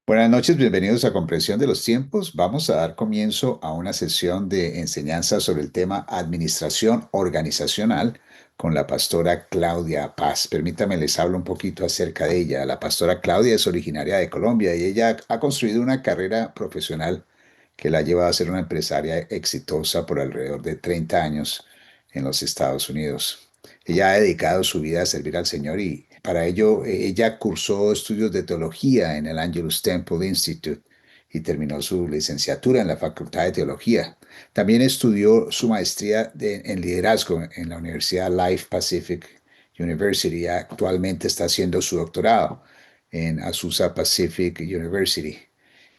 Buenas noches, bienvenidos a Comprensión de los Tiempos. Vamos a dar comienzo a una sesión de enseñanza sobre el tema Administración Organizacional con la pastora Claudia Paz. Permítame, les hablo un poquito acerca de ella. La pastora Claudia es originaria de Colombia y ella ha construido una carrera profesional que la ha llevado a ser una empresaria exitosa por alrededor de 30 años en los Estados Unidos. Ella ha dedicado su vida a servir al Señor y para ello ella cursó estudios de teología en el Angelus Temple Institute y terminó su licenciatura en la Facultad de Teología. También estudió su maestría en liderazgo en la Universidad Life Pacific University y actualmente está haciendo su doctorado en Azusa Pacific University.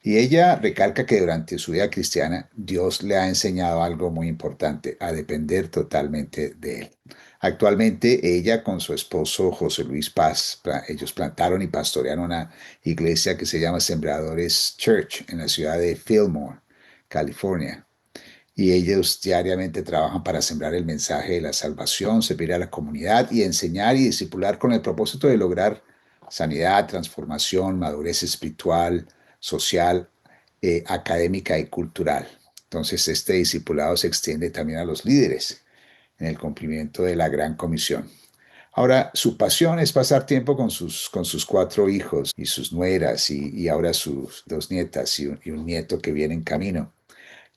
Y ella recalca que durante su vida cristiana Dios le ha enseñado algo muy importante, a depender totalmente de Él. Actualmente ella con su esposo José Luis Paz, ellos plantaron y pastorearon una iglesia que se llama Sembradores Church en la ciudad de Fillmore, California. Y ellos diariamente trabajan para sembrar el mensaje de la salvación, servir a la comunidad y enseñar y discipular con el propósito de lograr sanidad, transformación, madurez espiritual, social, académica y cultural. Entonces, este discipulado se extiende también a los líderes en el cumplimiento de la gran comisión. Ahora, su pasión es pasar tiempo con sus cuatro hijos y sus nueras y ahora sus dos nietas y un nieto que viene en camino.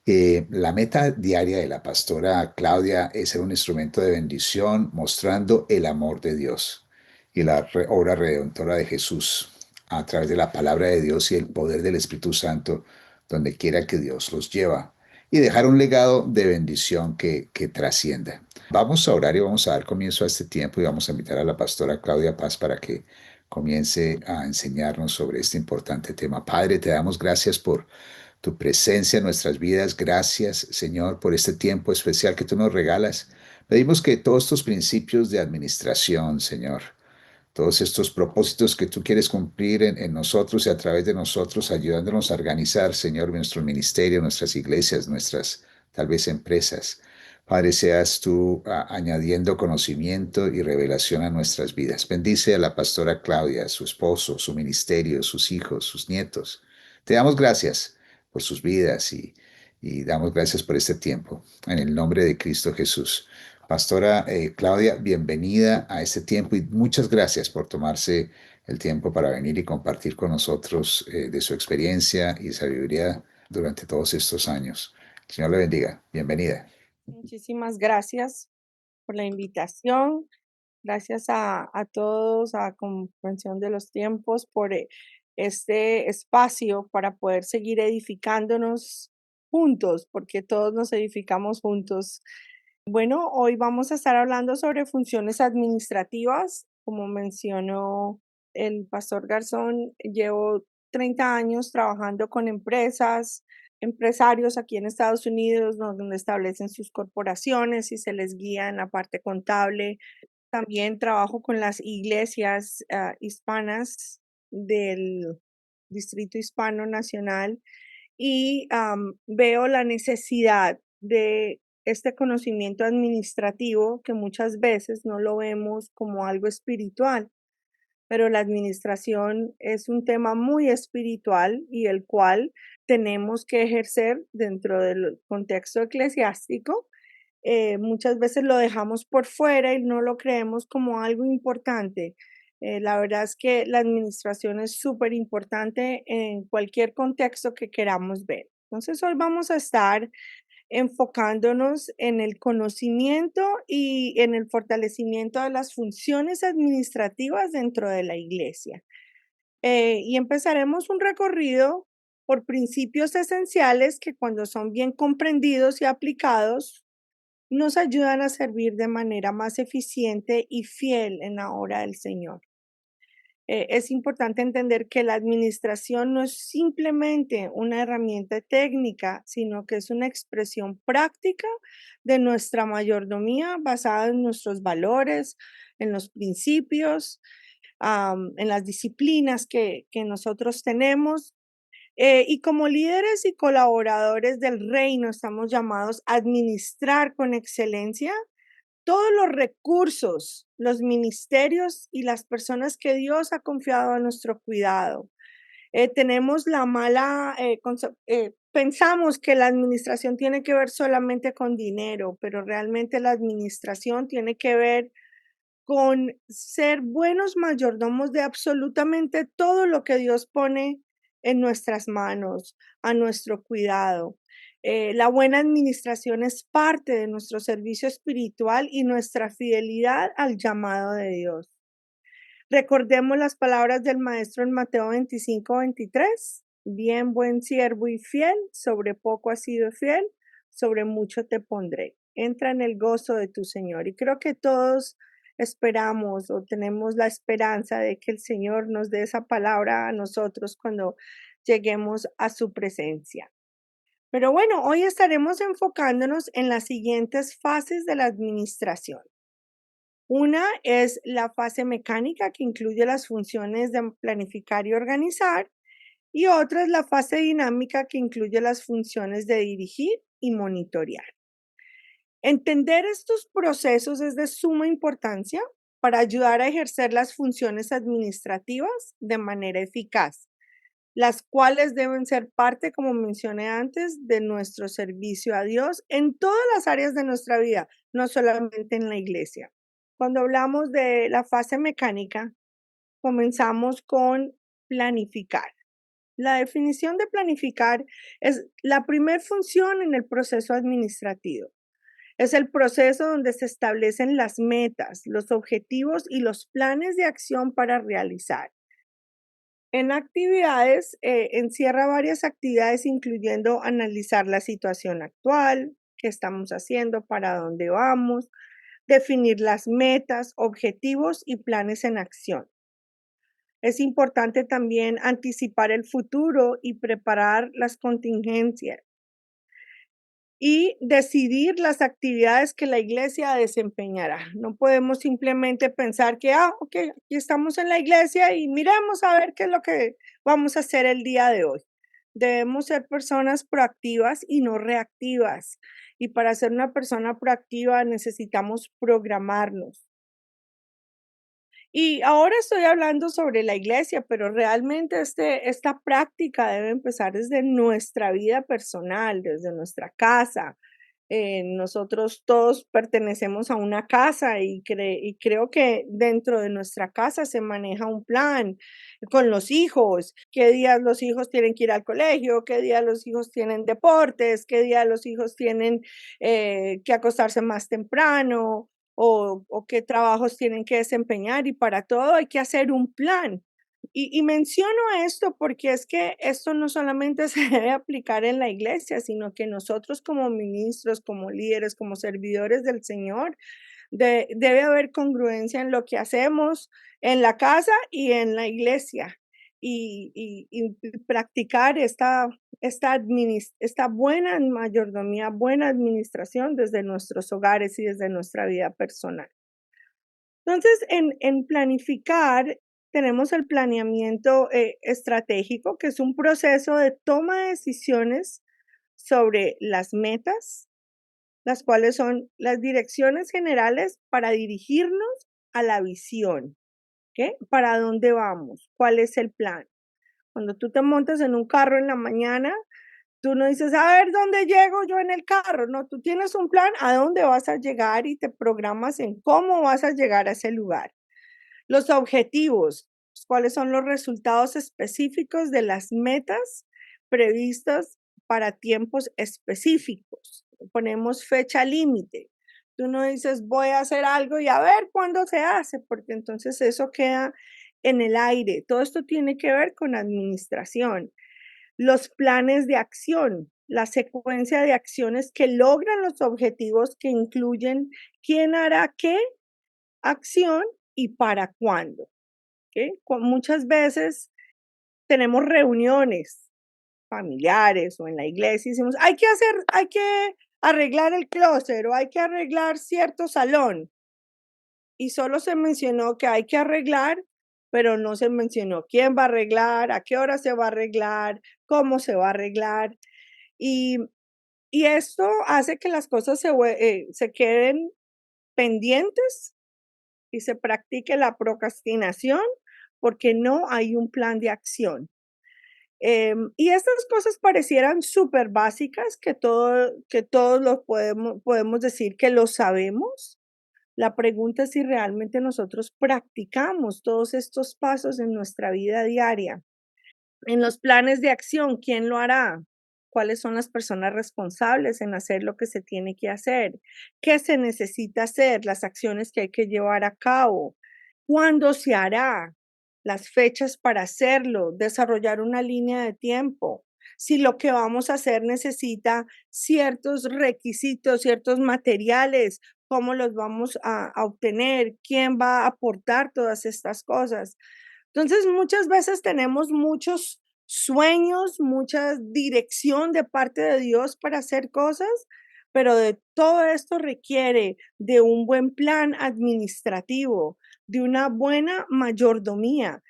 La meta diaria de la pastora Claudia es ser un instrumento de bendición, mostrando el amor de Dios y la obra redentora de Jesús a través de la palabra de Dios y el poder del Espíritu Santo, donde quiera que Dios los lleva, y dejar un legado de bendición que trascienda. Vamos a orar y vamos a dar comienzo a este tiempo y vamos a invitar a la pastora Claudia Paz para que comience a enseñarnos sobre este importante tema. Padre, te damos gracias por tu presencia en nuestras vidas. Gracias, Señor, por este tiempo especial que tú nos regalas. Pedimos que todos estos principios de administración, Señor, todos estos propósitos que tú quieres cumplir en nosotros y a través de nosotros, ayudándonos a organizar, Señor, nuestro ministerio, nuestras iglesias, nuestras tal vez empresas. Padre, seas tú añadiendo conocimiento y revelación a nuestras vidas. Bendice a la pastora Claudia, a su esposo, su ministerio, sus hijos, sus nietos. Te damos gracias por sus vidas y damos gracias por este tiempo. En el nombre de Cristo Jesús. Pastora Claudia, bienvenida a este tiempo y muchas gracias por tomarse el tiempo para venir y compartir con nosotros de su experiencia y sabiduría durante todos estos años. El Señor le bendiga. Bienvenida. Muchísimas gracias por la invitación. Gracias a todos, a Comprensión de los Tiempos, por este espacio para poder seguir edificándonos juntos, porque todos nos edificamos juntos. Bueno, hoy vamos a estar hablando sobre funciones administrativas. Como mencionó el pastor Garzón, llevo 30 años trabajando con empresas, empresarios aquí en Estados Unidos, donde establecen sus corporaciones y se les guía en la parte contable. También trabajo con las iglesias hispanas del Distrito Hispano Nacional y veo la necesidad de este conocimiento administrativo que muchas veces no lo vemos como algo espiritual, pero la administración es un tema muy espiritual y el cual tenemos que ejercer dentro del contexto eclesiástico. Muchas veces lo dejamos por fuera y no lo creemos como algo importante. La verdad es que la administración es súper importante en cualquier contexto que queramos ver. Entonces, hoy vamos a estar enfocándonos en el conocimiento y en el fortalecimiento de las funciones administrativas dentro de la iglesia. Y empezaremos un recorrido por principios esenciales que cuando son bien comprendidos y aplicados, nos ayudan a servir de manera más eficiente y fiel en la obra del Señor. Es importante entender que la administración no es simplemente una herramienta técnica, sino que es una expresión práctica de nuestra mayordomía basada en nuestros valores, en los principios, en las disciplinas que nosotros tenemos. Y como líderes y colaboradores del reino estamos llamados a administrar con excelencia todos los recursos, los ministerios y las personas que Dios ha confiado a nuestro cuidado. Tenemos la mala, pensamos que la administración tiene que ver solamente con dinero, pero realmente la administración tiene que ver con ser buenos mayordomos de absolutamente todo lo que Dios pone en nuestras manos, a nuestro cuidado. La buena administración es parte de nuestro servicio espiritual y nuestra fidelidad al llamado de Dios. Recordemos las palabras del maestro en Mateo 25-23. Bien, buen siervo y fiel, sobre poco has sido fiel, sobre mucho te pondré. Entra en el gozo de tu Señor. Y creo que todos esperamos o tenemos la esperanza de que el Señor nos dé esa palabra a nosotros cuando lleguemos a su presencia. Pero bueno, hoy estaremos enfocándonos en las siguientes fases de la administración. Una es la fase mecánica, que incluye las funciones de planificar y organizar, y otra es la fase dinámica, que incluye las funciones de dirigir y monitorear. Entender estos procesos es de suma importancia para ayudar a ejercer las funciones administrativas de manera eficaz, las cuales deben ser parte, como mencioné antes, de nuestro servicio a Dios en todas las áreas de nuestra vida, no solamente en la iglesia. Cuando hablamos de la fase mecánica, comenzamos con planificar. La definición de planificar es la primera función en el proceso administrativo. Es el proceso donde se establecen las metas, los objetivos y los planes de acción para realizar. En actividades, encierra varias actividades, incluyendo analizar la situación actual, qué estamos haciendo, para dónde vamos, definir las metas, objetivos y planes en acción. Es importante también anticipar el futuro y preparar las contingencias y decidir las actividades que la iglesia desempeñará. No podemos simplemente pensar que, ok, aquí estamos en la iglesia y miremos a ver qué es lo que vamos a hacer el día de hoy. Debemos ser personas proactivas y no reactivas. Y para ser una persona proactiva necesitamos programarnos. Y ahora estoy hablando sobre la iglesia, pero realmente esta práctica debe empezar desde nuestra vida personal, desde nuestra casa. Nosotros todos pertenecemos a una casa y creo que dentro de nuestra casa se maneja un plan con los hijos, qué días los hijos tienen que ir al colegio, qué días los hijos tienen deportes, qué días los hijos tienen que acostarse más temprano, o qué trabajos tienen que desempeñar, y para todo hay que hacer un plan. Y menciono esto porque es que esto no solamente se debe aplicar en la iglesia, sino que nosotros como ministros, como líderes, como servidores del Señor, debe haber congruencia en lo que hacemos en la casa y en la iglesia. Y practicar esta buena mayordomía, buena administración desde nuestros hogares y desde nuestra vida personal. Entonces, en planificar, tenemos el planeamiento estratégico, que es un proceso de toma de decisiones sobre las metas, las cuales son las direcciones generales para dirigirnos a la visión. ¿Qué? ¿Para dónde vamos? ¿Cuál es el plan? Cuando tú te montas en un carro en la mañana, tú no dices, a ver, ¿dónde llego yo en el carro? No, tú tienes un plan a dónde vas a llegar y te programas en cómo vas a llegar a ese lugar. Los objetivos, cuáles son los resultados específicos de las metas previstas para tiempos específicos. Ponemos fecha límite. Tú no dices, voy a hacer algo y a ver cuándo se hace, porque entonces eso queda en el aire. Todo esto tiene que ver con administración. Los planes de acción, la secuencia de acciones que logran los objetivos, que incluyen quién hará qué acción y para cuándo. ¿Okay? Muchas veces tenemos reuniones familiares o en la iglesia y decimos, hay que arreglar el closet o hay que arreglar cierto salón. Y solo se mencionó que hay que arreglar, pero no se mencionó quién va a arreglar, a qué hora se va a arreglar, cómo se va a arreglar. Y, y esto hace que las cosas se queden pendientes y se practique la procrastinación porque no hay un plan de acción. Y estas cosas parecieran súper básicas, que todos lo podemos decir que lo sabemos. La pregunta es si realmente nosotros practicamos todos estos pasos en nuestra vida diaria. En los planes de acción, ¿quién lo hará? ¿Cuáles son las personas responsables en hacer lo que se tiene que hacer? ¿Qué se necesita hacer? Las acciones que hay que llevar a cabo. ¿Cuándo se hará? Las fechas para hacerlo, desarrollar una línea de tiempo. Si lo que vamos a hacer necesita ciertos requisitos, ciertos materiales, ¿cómo los vamos a obtener? ¿Quién va a aportar todas estas cosas? Entonces, muchas veces tenemos muchos sueños, mucha dirección de parte de Dios para hacer cosas, pero de todo esto requiere de un buen plan administrativo, de una buena mayordomía,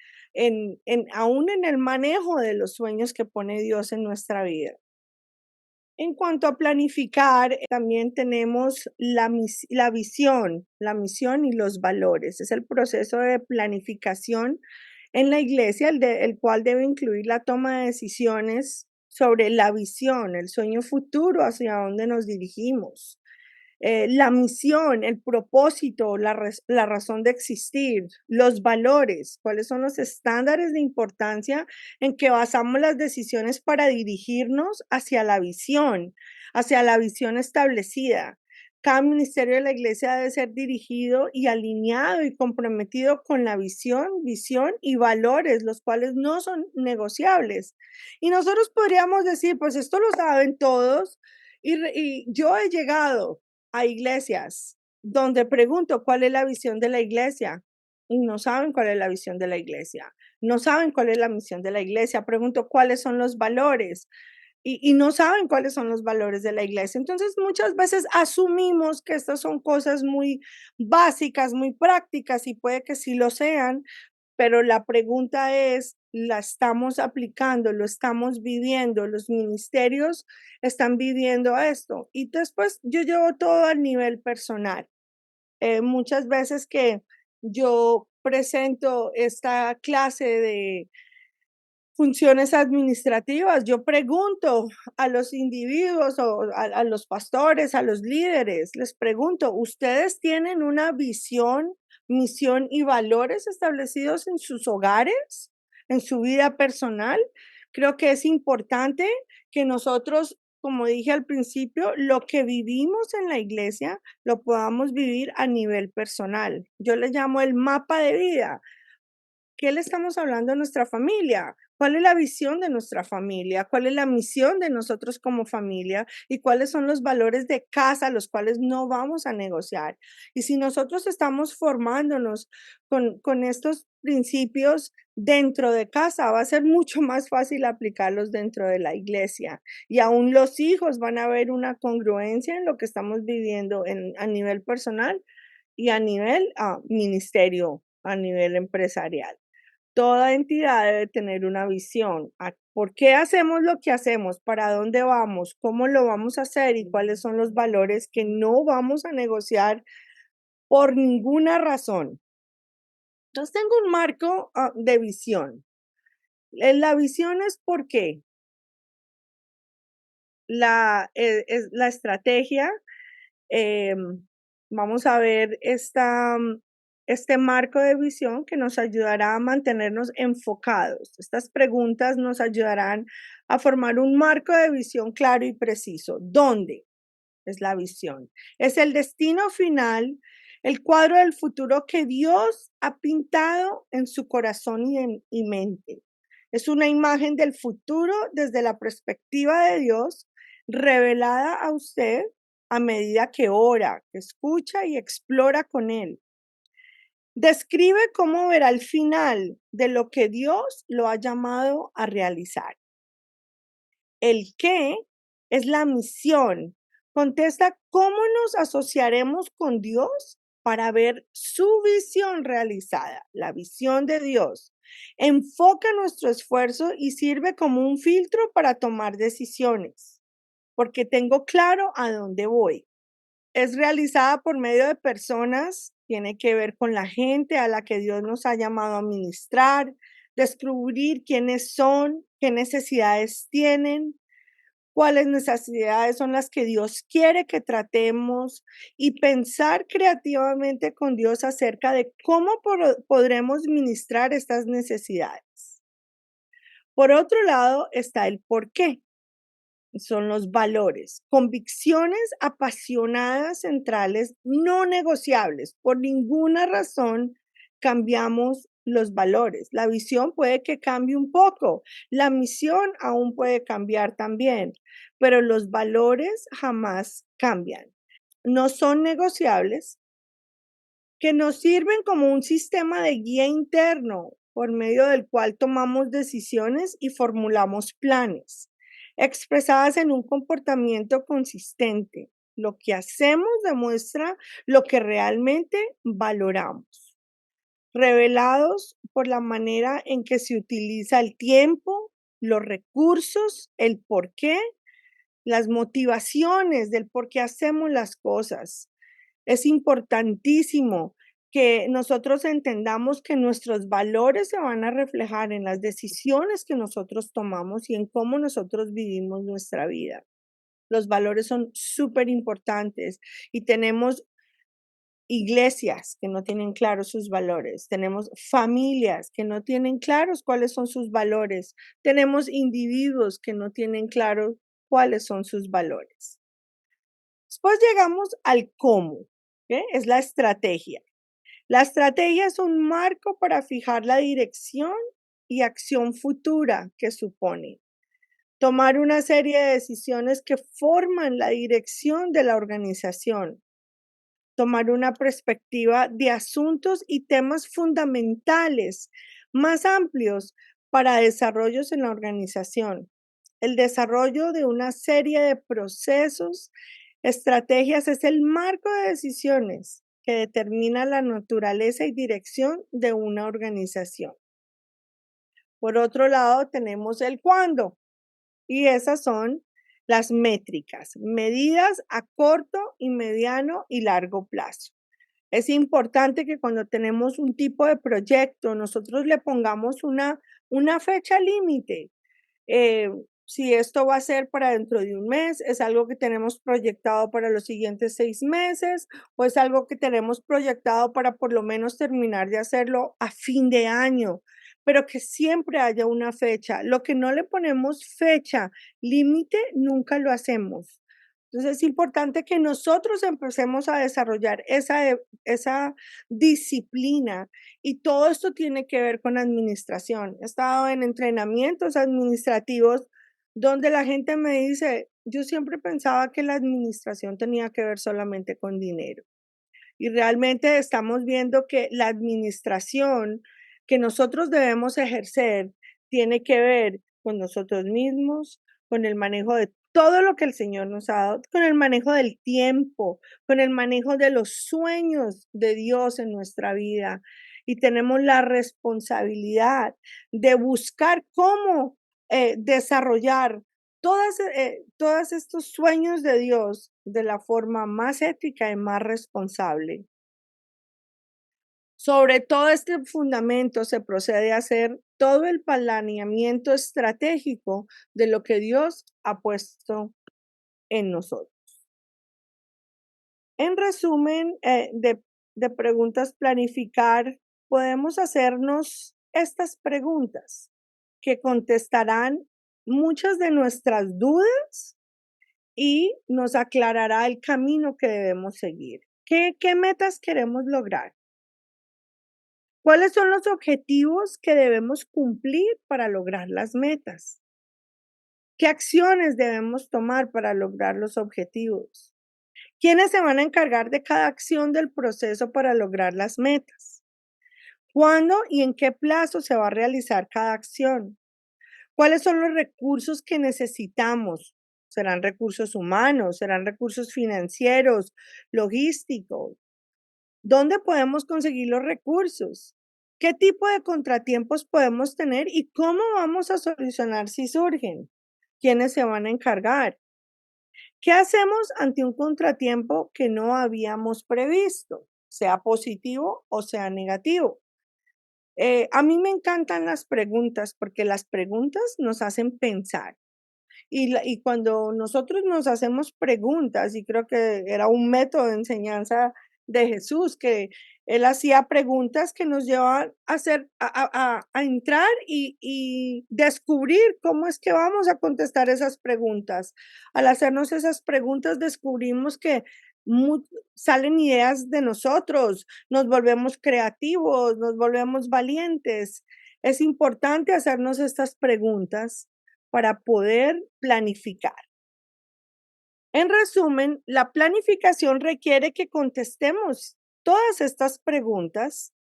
aún en el manejo de los sueños que pone Dios en nuestra vida. En cuanto a planificar, también tenemos la visión, la misión y los valores. Es el proceso de planificación en la iglesia, el cual debe incluir la toma de decisiones sobre la visión, el sueño futuro hacia dónde nos dirigimos, la misión, el propósito, la razón de existir, los valores, cuáles son los estándares de importancia en que basamos las decisiones para dirigirnos hacia la visión establecida. Cada ministerio de la iglesia debe ser dirigido y alineado y comprometido con la visión y valores, los cuales no son negociables. Y nosotros podríamos decir, pues esto lo saben todos, y yo he llegado a iglesias donde pregunto cuál es la visión de la iglesia y no saben cuál es la visión de la iglesia, no saben cuál es la misión de la iglesia, pregunto cuáles son los valores y no saben cuáles son los valores de la iglesia. Entonces muchas veces asumimos que estas son cosas muy básicas, muy prácticas y puede que sí lo sean, pero la pregunta es, ¿la estamos aplicando? ¿Lo estamos viviendo? ¿Los ministerios están viviendo esto? Y después yo llevo todo al nivel personal. Muchas veces que yo presento esta clase de funciones administrativas, yo pregunto a los individuos o a los pastores, a los líderes, les pregunto, ¿ustedes tienen una visión, misión y valores establecidos en sus hogares, en su vida personal? Creo que es importante que nosotros, como dije al principio, lo que vivimos en la iglesia lo podamos vivir a nivel personal. Yo le llamo el mapa de vida. ¿Qué le estamos hablando a nuestra familia? ¿Cuál es la visión de nuestra familia? ¿Cuál es la misión de nosotros como familia? ¿Y cuáles son los valores de casa, los cuales no vamos a negociar? Y si nosotros estamos formándonos con estos principios dentro de casa, va a ser mucho más fácil aplicarlos dentro de la iglesia. Y aún los hijos van a ver una congruencia en lo que estamos viviendo a nivel personal y a nivel ministerio, a nivel empresarial. Toda entidad debe tener una visión. ¿Por qué hacemos lo que hacemos? ¿Para dónde vamos? ¿Cómo lo vamos a hacer? ¿Y cuáles son los valores que no vamos a negociar por ninguna razón? Entonces tengo un marco de visión. La visión es porque es la estrategia. Vamos a ver este marco de visión que nos ayudará a mantenernos enfocados. Estas preguntas nos ayudarán a formar un marco de visión claro y preciso. ¿Dónde es la visión? Es el destino final, el cuadro del futuro que Dios ha pintado en su corazón y mente. Es una imagen del futuro desde la perspectiva de Dios, revelada a usted a medida que ora, que escucha y explora con Él. Describe cómo verá el final de lo que Dios lo ha llamado a realizar. El qué es la misión. Contesta cómo nos asociaremos con Dios para ver su visión realizada, la visión de Dios. Enfoca nuestro esfuerzo y sirve como un filtro para tomar decisiones, porque tengo claro a dónde voy. Es realizada por medio de personas, tiene que ver con la gente a la que Dios nos ha llamado a ministrar, descubrir quiénes son, qué necesidades tienen, cuáles necesidades son las que Dios quiere que tratemos y pensar creativamente con Dios acerca de cómo podremos ministrar estas necesidades. Por otro lado está el por qué. Son los valores, convicciones apasionadas centrales, no negociables. Por ninguna razón cambiamos los valores. La visión puede que cambie un poco, la misión aún puede cambiar también, pero los valores jamás cambian. No son negociables, que nos sirven como un sistema de guía interno por medio del cual tomamos decisiones y formulamos planes, expresadas en un comportamiento consistente. Lo que hacemos demuestra lo que realmente valoramos, revelados por la manera en que se utiliza el tiempo, los recursos, el por qué, las motivaciones del por qué hacemos las cosas. Es importantísimo que nosotros entendamos que nuestros valores se van a reflejar en las decisiones que nosotros tomamos y en cómo nosotros vivimos nuestra vida. Los valores son súper importantes y tenemos iglesias que no tienen claros sus valores, tenemos familias que no tienen claros cuáles son sus valores, tenemos individuos que no tienen claros cuáles son sus valores. Después llegamos al cómo, ¿qué? Es la estrategia. La estrategia es un marco para fijar la dirección y acción futura que supone. Tomar una serie de decisiones que forman la dirección de la organización. Tomar una perspectiva de asuntos y temas fundamentales más amplios para desarrollos en la organización. El desarrollo de una serie de procesos, estrategias es el marco de decisiones que determina la naturaleza y dirección de una organización. Por otro lado, tenemos el cuándo, y esas son las métricas, medidas a corto y mediano y largo plazo. Es importante que cuando tenemos un tipo de proyecto, nosotros le pongamos una fecha límite. Si esto va a ser para dentro de un mes, es algo que tenemos proyectado para los siguientes 6 meses, o es algo que tenemos proyectado para por lo menos terminar de hacerlo a fin de año, pero que siempre haya una fecha. Lo que no le ponemos fecha límite, nunca lo hacemos. Entonces es importante que nosotros empecemos a desarrollar esa disciplina y todo esto tiene que ver con administración. He estado en entrenamientos administrativos donde la gente me dice, yo siempre pensaba que la administración tenía que ver solamente con dinero. Y realmente estamos viendo que la administración que nosotros debemos ejercer tiene que ver con nosotros mismos, con el manejo de todo lo que el Señor nos ha dado, con el manejo del tiempo, con el manejo de los sueños de Dios en nuestra vida. Y tenemos la responsabilidad de buscar cómo desarrollar todos estos sueños de Dios de la forma más ética y más responsable. Sobre todo este fundamento se procede a hacer todo el planeamiento estratégico de lo que Dios ha puesto en nosotros. En resumen, de preguntas planificar, podemos hacernos estas preguntas que contestarán muchas de nuestras dudas y nos aclarará el camino que debemos seguir. ¿Qué metas queremos lograr? ¿Cuáles son los objetivos que debemos cumplir para lograr las metas? ¿Qué acciones debemos tomar para lograr los objetivos? ¿Quiénes se van a encargar de cada acción del proceso para lograr las metas? ¿Cuándo y en qué plazo se va a realizar cada acción? ¿Cuáles son los recursos que necesitamos? ¿Serán recursos humanos? ¿Serán recursos financieros, logísticos? ¿Dónde podemos conseguir los recursos? ¿Qué tipo de contratiempos podemos tener y cómo vamos a solucionar si surgen? ¿Quiénes se van a encargar? ¿Qué hacemos ante un contratiempo que no habíamos previsto, sea positivo o sea negativo? A mí me encantan las preguntas porque las preguntas nos hacen pensar. Y cuando nosotros nos hacemos preguntas, y creo que era un método de enseñanza de Jesús, que él hacía preguntas que nos llevaban a hacer, a entrar y descubrir cómo es que vamos a contestar esas preguntas. Al hacernos esas preguntas, descubrimos que mu- salen ideas de nosotros, nos volvemos creativos, nos volvemos valientes. Es importante hacernos estas preguntas para poder planificar. En resumen, la planificación requiere que contestemos todas estas preguntas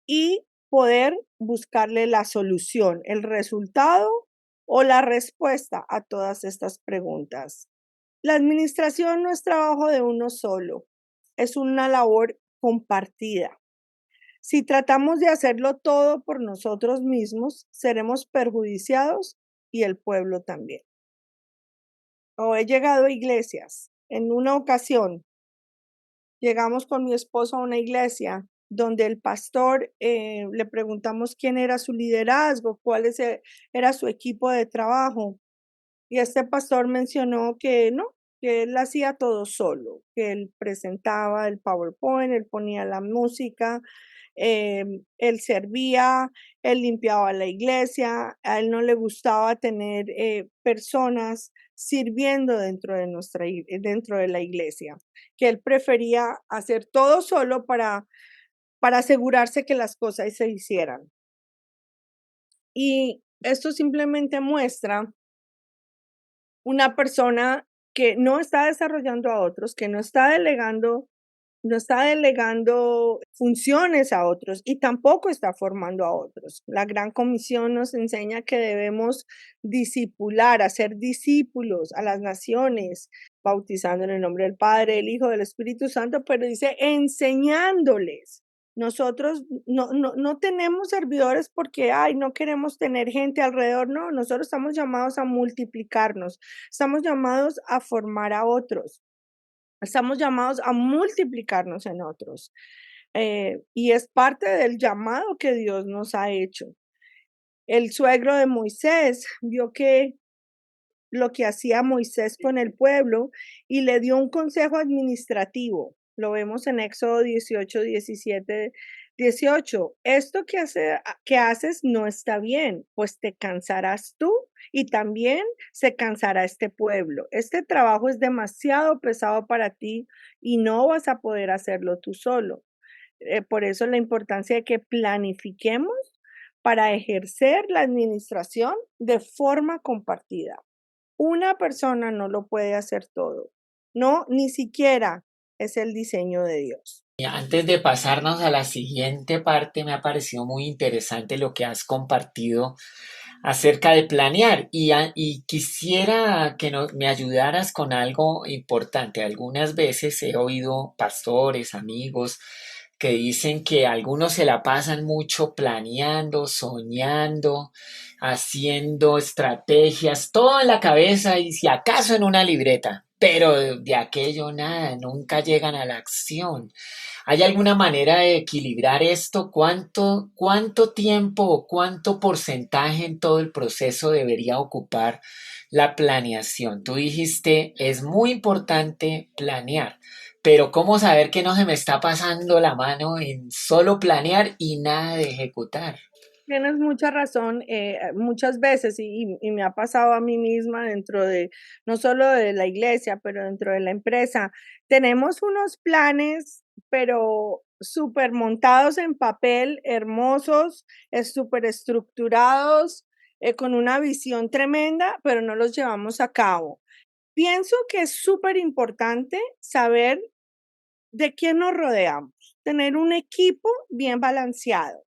y poder buscarle la solución, el resultado o la respuesta a todas estas preguntas. La administración no es trabajo de uno solo, es una labor compartida. Si tratamos de hacerlo todo por nosotros mismos, seremos perjudiciados y el pueblo también. O he llegado a iglesias. En una ocasión llegamos con mi esposo a una iglesia donde el pastor le preguntamos quién era su liderazgo, era su equipo de trabajo. Y este pastor mencionó que no, que él hacía todo solo, que él presentaba el PowerPoint, él ponía la música, él servía, él limpiaba la iglesia, a él no le gustaba tener personas sirviendo dentro de la iglesia, que él prefería hacer todo solo para asegurarse que las cosas se hicieran. Y esto simplemente muestra una persona que no está desarrollando a otros, que no está delegando funciones a otros y tampoco está formando a otros. La Gran Comisión nos enseña que debemos discipular, hacer discípulos a las naciones, bautizando en el nombre del Padre, del Hijo, del Espíritu Santo, pero dice enseñándoles. Nosotros no tenemos servidores porque, ay, no queremos tener gente alrededor. No, nosotros estamos llamados a multiplicarnos, estamos llamados a formar a otros. Estamos llamados a multiplicarnos en otros. Y es parte del llamado que Dios nos ha hecho. El suegro de Moisés vio que lo que hacía Moisés con el pueblo y le dio un consejo administrativo. Lo vemos en Éxodo 18, 17, 18. Esto que haces no está bien, pues te cansarás tú y también se cansará este pueblo. Este trabajo es demasiado pesado para ti y no vas a poder hacerlo tú solo. Por eso la importancia de que planifiquemos para ejercer la administración de forma compartida. Una persona no lo puede hacer todo. No, ni siquiera es el diseño de Dios. Y antes de pasarnos a la siguiente parte, me ha parecido muy interesante lo que has compartido acerca de planear y quisiera que me ayudaras con algo importante. Algunas veces he oído pastores, amigos, que dicen que algunos se la pasan mucho planeando, soñando, haciendo estrategias, todo en la cabeza y si acaso en una libreta, pero de aquello nada, nunca llegan a la acción. ¿Hay alguna manera de equilibrar esto? ¿Cuánto tiempo o cuánto porcentaje en todo el proceso debería ocupar la planeación? Tú dijiste, es muy importante planear, pero ¿cómo saber que no se me está pasando la mano en solo planear y nada de ejecutar? Tienes mucha razón, muchas veces, y me ha pasado a mí misma dentro de, no solo de la iglesia, pero dentro de la empresa. Tenemos unos planes, pero súper montados en papel, hermosos, súper estructurados, con una visión tremenda, pero no los llevamos a cabo. Pienso que es súper importante saber de quién nos rodeamos, tener un equipo bien balanceado.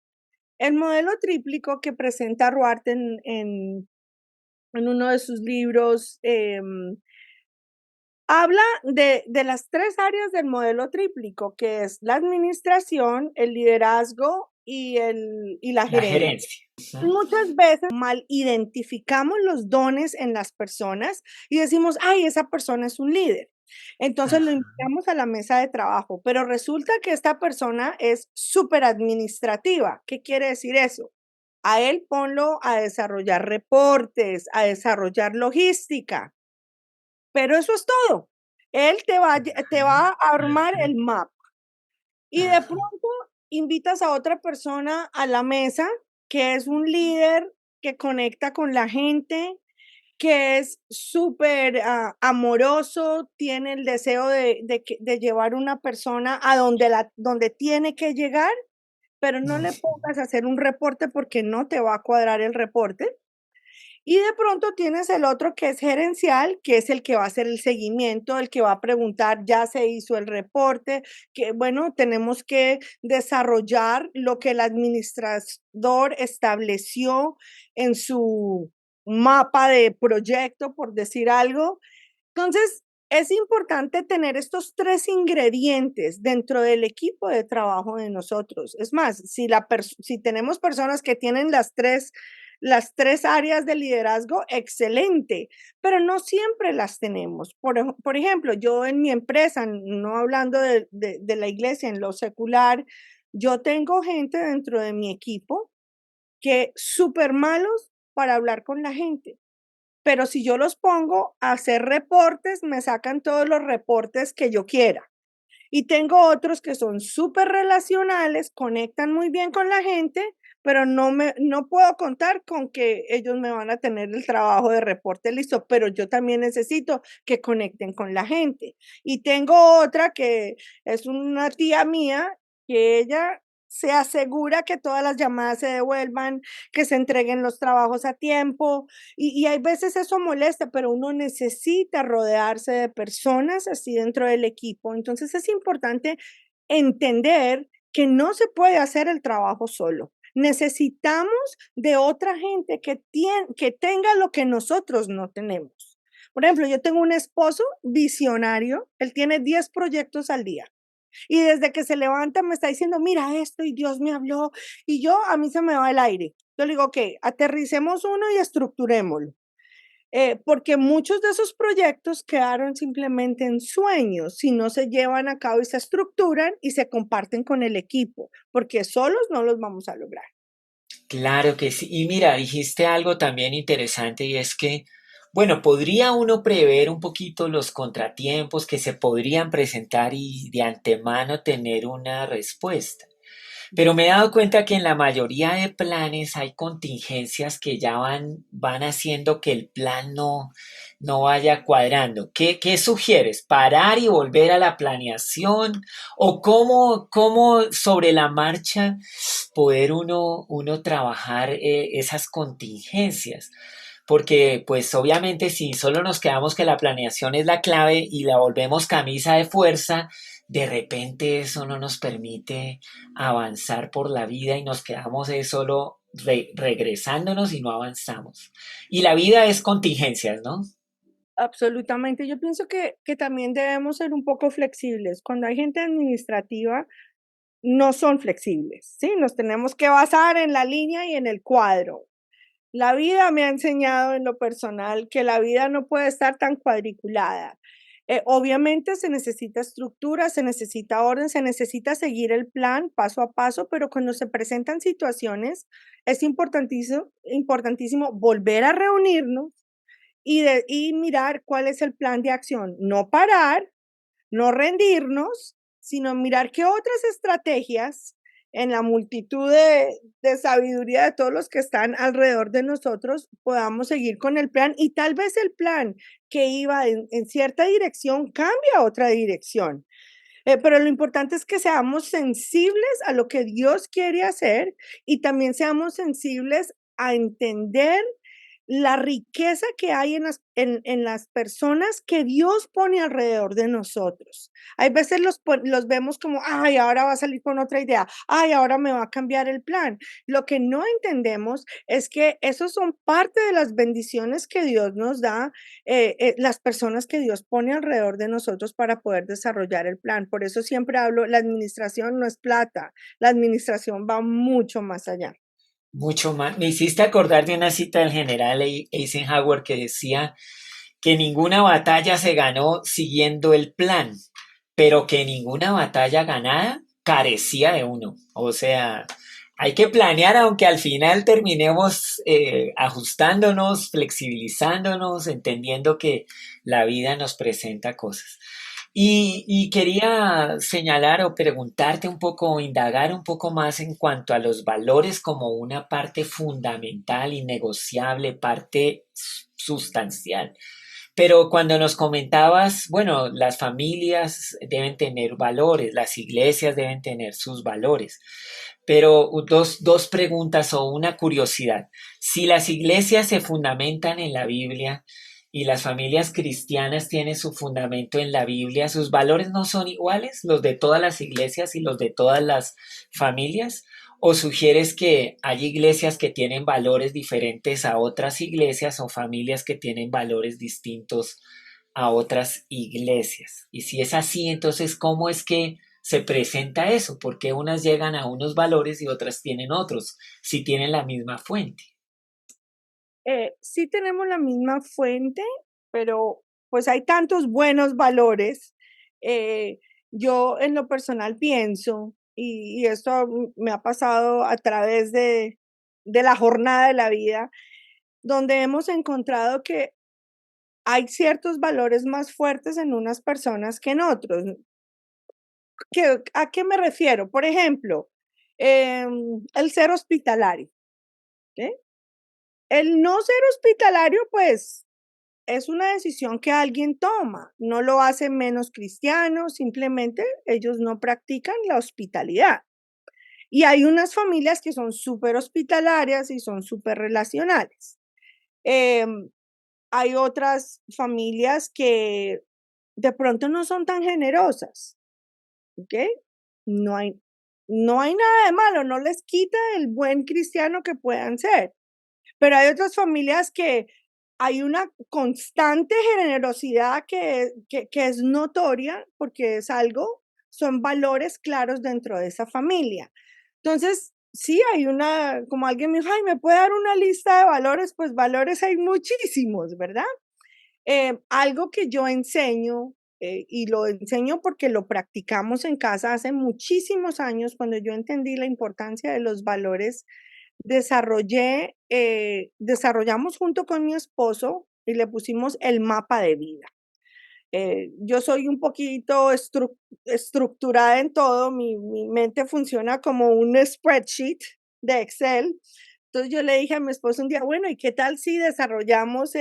El modelo tríplico que presenta Ruarte en uno de sus libros habla de las tres áreas del modelo tríplico, que es la administración, el liderazgo y la La gerencia. gerencia. Ujú. Muchas veces mal identificamos los dones en las personas y decimos, ay, esa persona es un líder. Entonces lo Ajá. invitamos a la mesa de trabajo, pero resulta que esta persona es súper administrativa. ¿Qué quiere decir eso? A él ponlo a desarrollar reportes, a desarrollar logística, pero eso es todo. Él te va a armar Ajá. el mapa y de Ajá. pronto invitas a otra persona a la mesa que es un líder que conecta con la gente, que es súper amoroso, tiene el deseo de llevar una persona a donde tiene que llegar, pero no le Ujú. pongas a hacer un reporte porque no te va a cuadrar el reporte. Y de pronto tienes el otro que es gerencial, que es el que va a hacer el seguimiento, el que va a preguntar, ya se hizo el reporte, que bueno, tenemos que desarrollar lo que el administrador estableció en su mapa de proyecto, por decir algo. Entonces, es importante tener estos tres ingredientes dentro del equipo de trabajo de nosotros. Es más, si tenemos personas que tienen las tres áreas de liderazgo, excelente, pero no siempre las tenemos. Por ejemplo, yo en mi empresa, no hablando de la iglesia, en lo secular, yo tengo gente dentro de mi equipo que súper malos para hablar con la gente, pero si yo los pongo a hacer reportes, me sacan todos los reportes que yo quiera. Y tengo otros que son súper relacionales, conectan muy bien con la gente, pero no puedo contar con que ellos me van a tener el trabajo de reporte listo, pero yo también necesito que conecten con la gente. Y tengo otra que es una tía mía, que ella se asegura que todas las llamadas se devuelvan, que se entreguen los trabajos a tiempo. Y hay veces eso molesta, pero uno necesita rodearse de personas así dentro del equipo. Entonces es importante entender que no se puede hacer el trabajo solo. Necesitamos de otra gente que tenga lo que nosotros no tenemos. Por ejemplo, yo tengo un esposo visionario, él tiene 10 proyectos al día. Y desde que se levanta me está diciendo, mira esto, y Dios me habló, y a mí se me va el aire. Yo le digo, ok, aterricemos uno y estructurémoslo. Porque muchos de esos proyectos quedaron simplemente en sueños si no se llevan a cabo y se estructuran y se comparten con el equipo, porque solos no los vamos a lograr. Claro que sí. Y mira, dijiste algo también interesante y es que, bueno, podría uno prever un poquito los contratiempos que se podrían presentar y de antemano tener una respuesta. Pero me he dado cuenta que en la mayoría de planes hay contingencias que ya van haciendo que el plan no vaya cuadrando. ¿Qué sugieres? ¿Parar y volver a la planeación? ¿O cómo sobre la marcha poder uno trabajar esas contingencias? Porque pues obviamente si solo nos quedamos que la planeación es la clave y la volvemos camisa de fuerza, de repente eso no nos permite avanzar por la vida y nos quedamos solo regresándonos y no avanzamos. Y la vida es contingencias, ¿no? Absolutamente. Yo pienso que también debemos ser un poco flexibles. Cuando hay gente administrativa, no son flexibles, ¿sí? Nos tenemos que basar en la línea y en el cuadro. La vida me ha enseñado en lo personal que la vida no puede estar tan cuadriculada. Obviamente se necesita estructura, se necesita orden, se necesita seguir el plan paso a paso, pero cuando se presentan situaciones es importantísimo volver a reunirnos y mirar cuál es el plan de acción. No parar, no rendirnos, sino mirar qué otras estrategias en la multitud de sabiduría de todos los que están alrededor de nosotros podamos seguir con el plan y tal vez el plan que iba en cierta dirección cambie a otra dirección. Pero lo importante es que seamos sensibles a lo que Dios quiere hacer y también seamos sensibles a entender la riqueza que hay en las personas que Dios pone alrededor de nosotros. Hay veces los vemos como, ay, ahora va a salir con otra idea, ay, ahora me va a cambiar el plan. Lo que no entendemos es que esos son parte de las bendiciones que Dios nos da, las personas que Dios pone alrededor de nosotros para poder desarrollar el plan. Por eso siempre hablo, la administración no es plata, la administración va mucho más allá. Mucho más. Me hiciste acordar de una cita del general Eisenhower que decía que ninguna batalla se ganó siguiendo el plan, pero que ninguna batalla ganada carecía de uno. O sea, hay que planear, aunque al final terminemos ajustándonos, flexibilizándonos, entendiendo que la vida nos presenta cosas. Y quería señalar o preguntarte un poco, o indagar un poco más en cuanto a los valores como una parte fundamental, innegociable, parte sustancial. Pero cuando nos comentabas, bueno, las familias deben tener valores, las iglesias deben tener sus valores. Pero dos preguntas o una curiosidad. Si las iglesias se fundamentan en la Biblia y las familias cristianas tienen su fundamento en la Biblia, ¿sus valores no son iguales, los de todas las iglesias y los de todas las familias? ¿O sugieres que hay iglesias que tienen valores diferentes a otras iglesias o familias que tienen valores distintos a otras iglesias? Y si es así, entonces, ¿cómo es que se presenta eso? ¿Por qué unas llegan a unos valores y otras tienen otros, si tienen la misma fuente? Sí tenemos la misma fuente, pero pues hay tantos buenos valores. Eh, yo en lo personal pienso, y esto me ha pasado a través de la jornada de la vida, donde hemos encontrado que hay ciertos valores más fuertes en unas personas que en otros. ¿A qué me refiero? Por ejemplo, el ser hospitalario. ¿Sí? El no ser hospitalario, pues es una decisión que alguien toma, no lo hace menos cristiano, simplemente ellos no practican la hospitalidad. Y hay unas familias que son súper hospitalarias y son súper relacionales. Em, Hay otras familias que de pronto no son tan generosas, ¿ok? No hay, no hay nada de malo, no les quita el buen cristiano que puedan ser. Pero hay otras familias que hay una constante generosidad que es notoria porque es algo, son valores claros dentro de esa familia. Entonces, sí hay una, como alguien me dijo, ay, ¿me puede dar una lista de valores? Pues valores hay muchísimos, ¿verdad? Algo que yo enseño, y lo enseño porque lo practicamos en casa hace muchísimos años, cuando yo entendí la importancia de los valores desarrollamos junto con mi esposo y le pusimos el mapa de vida. Yo soy un poquito estructurada en todo, mi mente funciona como un spreadsheet de Excel. Entonces yo le dije a mi esposo un día, bueno, ¿y qué tal si desarrollamos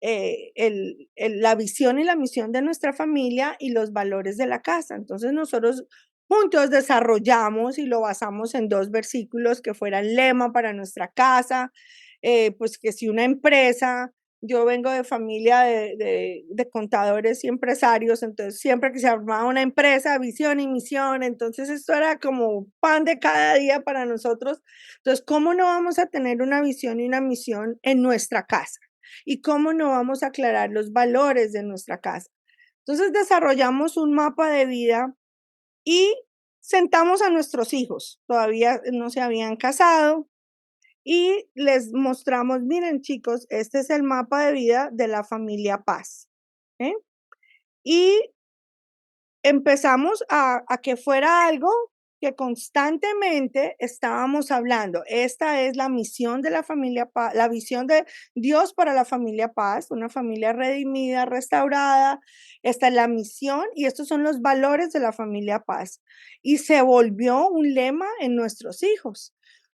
la visión y la misión de nuestra familia y los valores de la casa? Entonces nosotros juntos desarrollamos y lo basamos en dos versículos que fuera el lema para nuestra casa, pues que si una empresa, yo vengo de familia de contadores y empresarios, entonces siempre que se armaba una empresa, visión y misión, entonces esto era como pan de cada día para nosotros. Entonces, ¿cómo no vamos a tener una visión y una misión en nuestra casa? ¿Y cómo no vamos a aclarar los valores de nuestra casa? Entonces, desarrollamos un mapa de vida y sentamos a nuestros hijos, todavía no se habían casado, y les mostramos, miren chicos, este es el mapa de vida de la familia Paz. ¿Eh? Y empezamos a que fuera algo que constantemente estábamos hablando. Esta es la misión de la familia Paz, la visión de Dios para la familia Paz, una familia redimida, restaurada. Esta es la misión y estos son los valores de la familia Paz. Y se volvió un lema en nuestros hijos.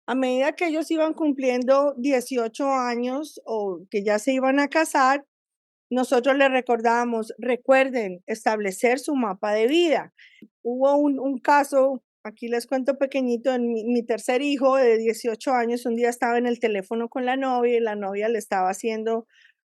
A medida que ellos iban cumpliendo 18 años o que ya se iban a casar, nosotros les recordábamos, recuerden establecer su mapa de vida. Hubo un caso, aquí les cuento pequeñito, en mi tercer hijo de 18 años, un día estaba en el teléfono con la novia y la novia le estaba haciendo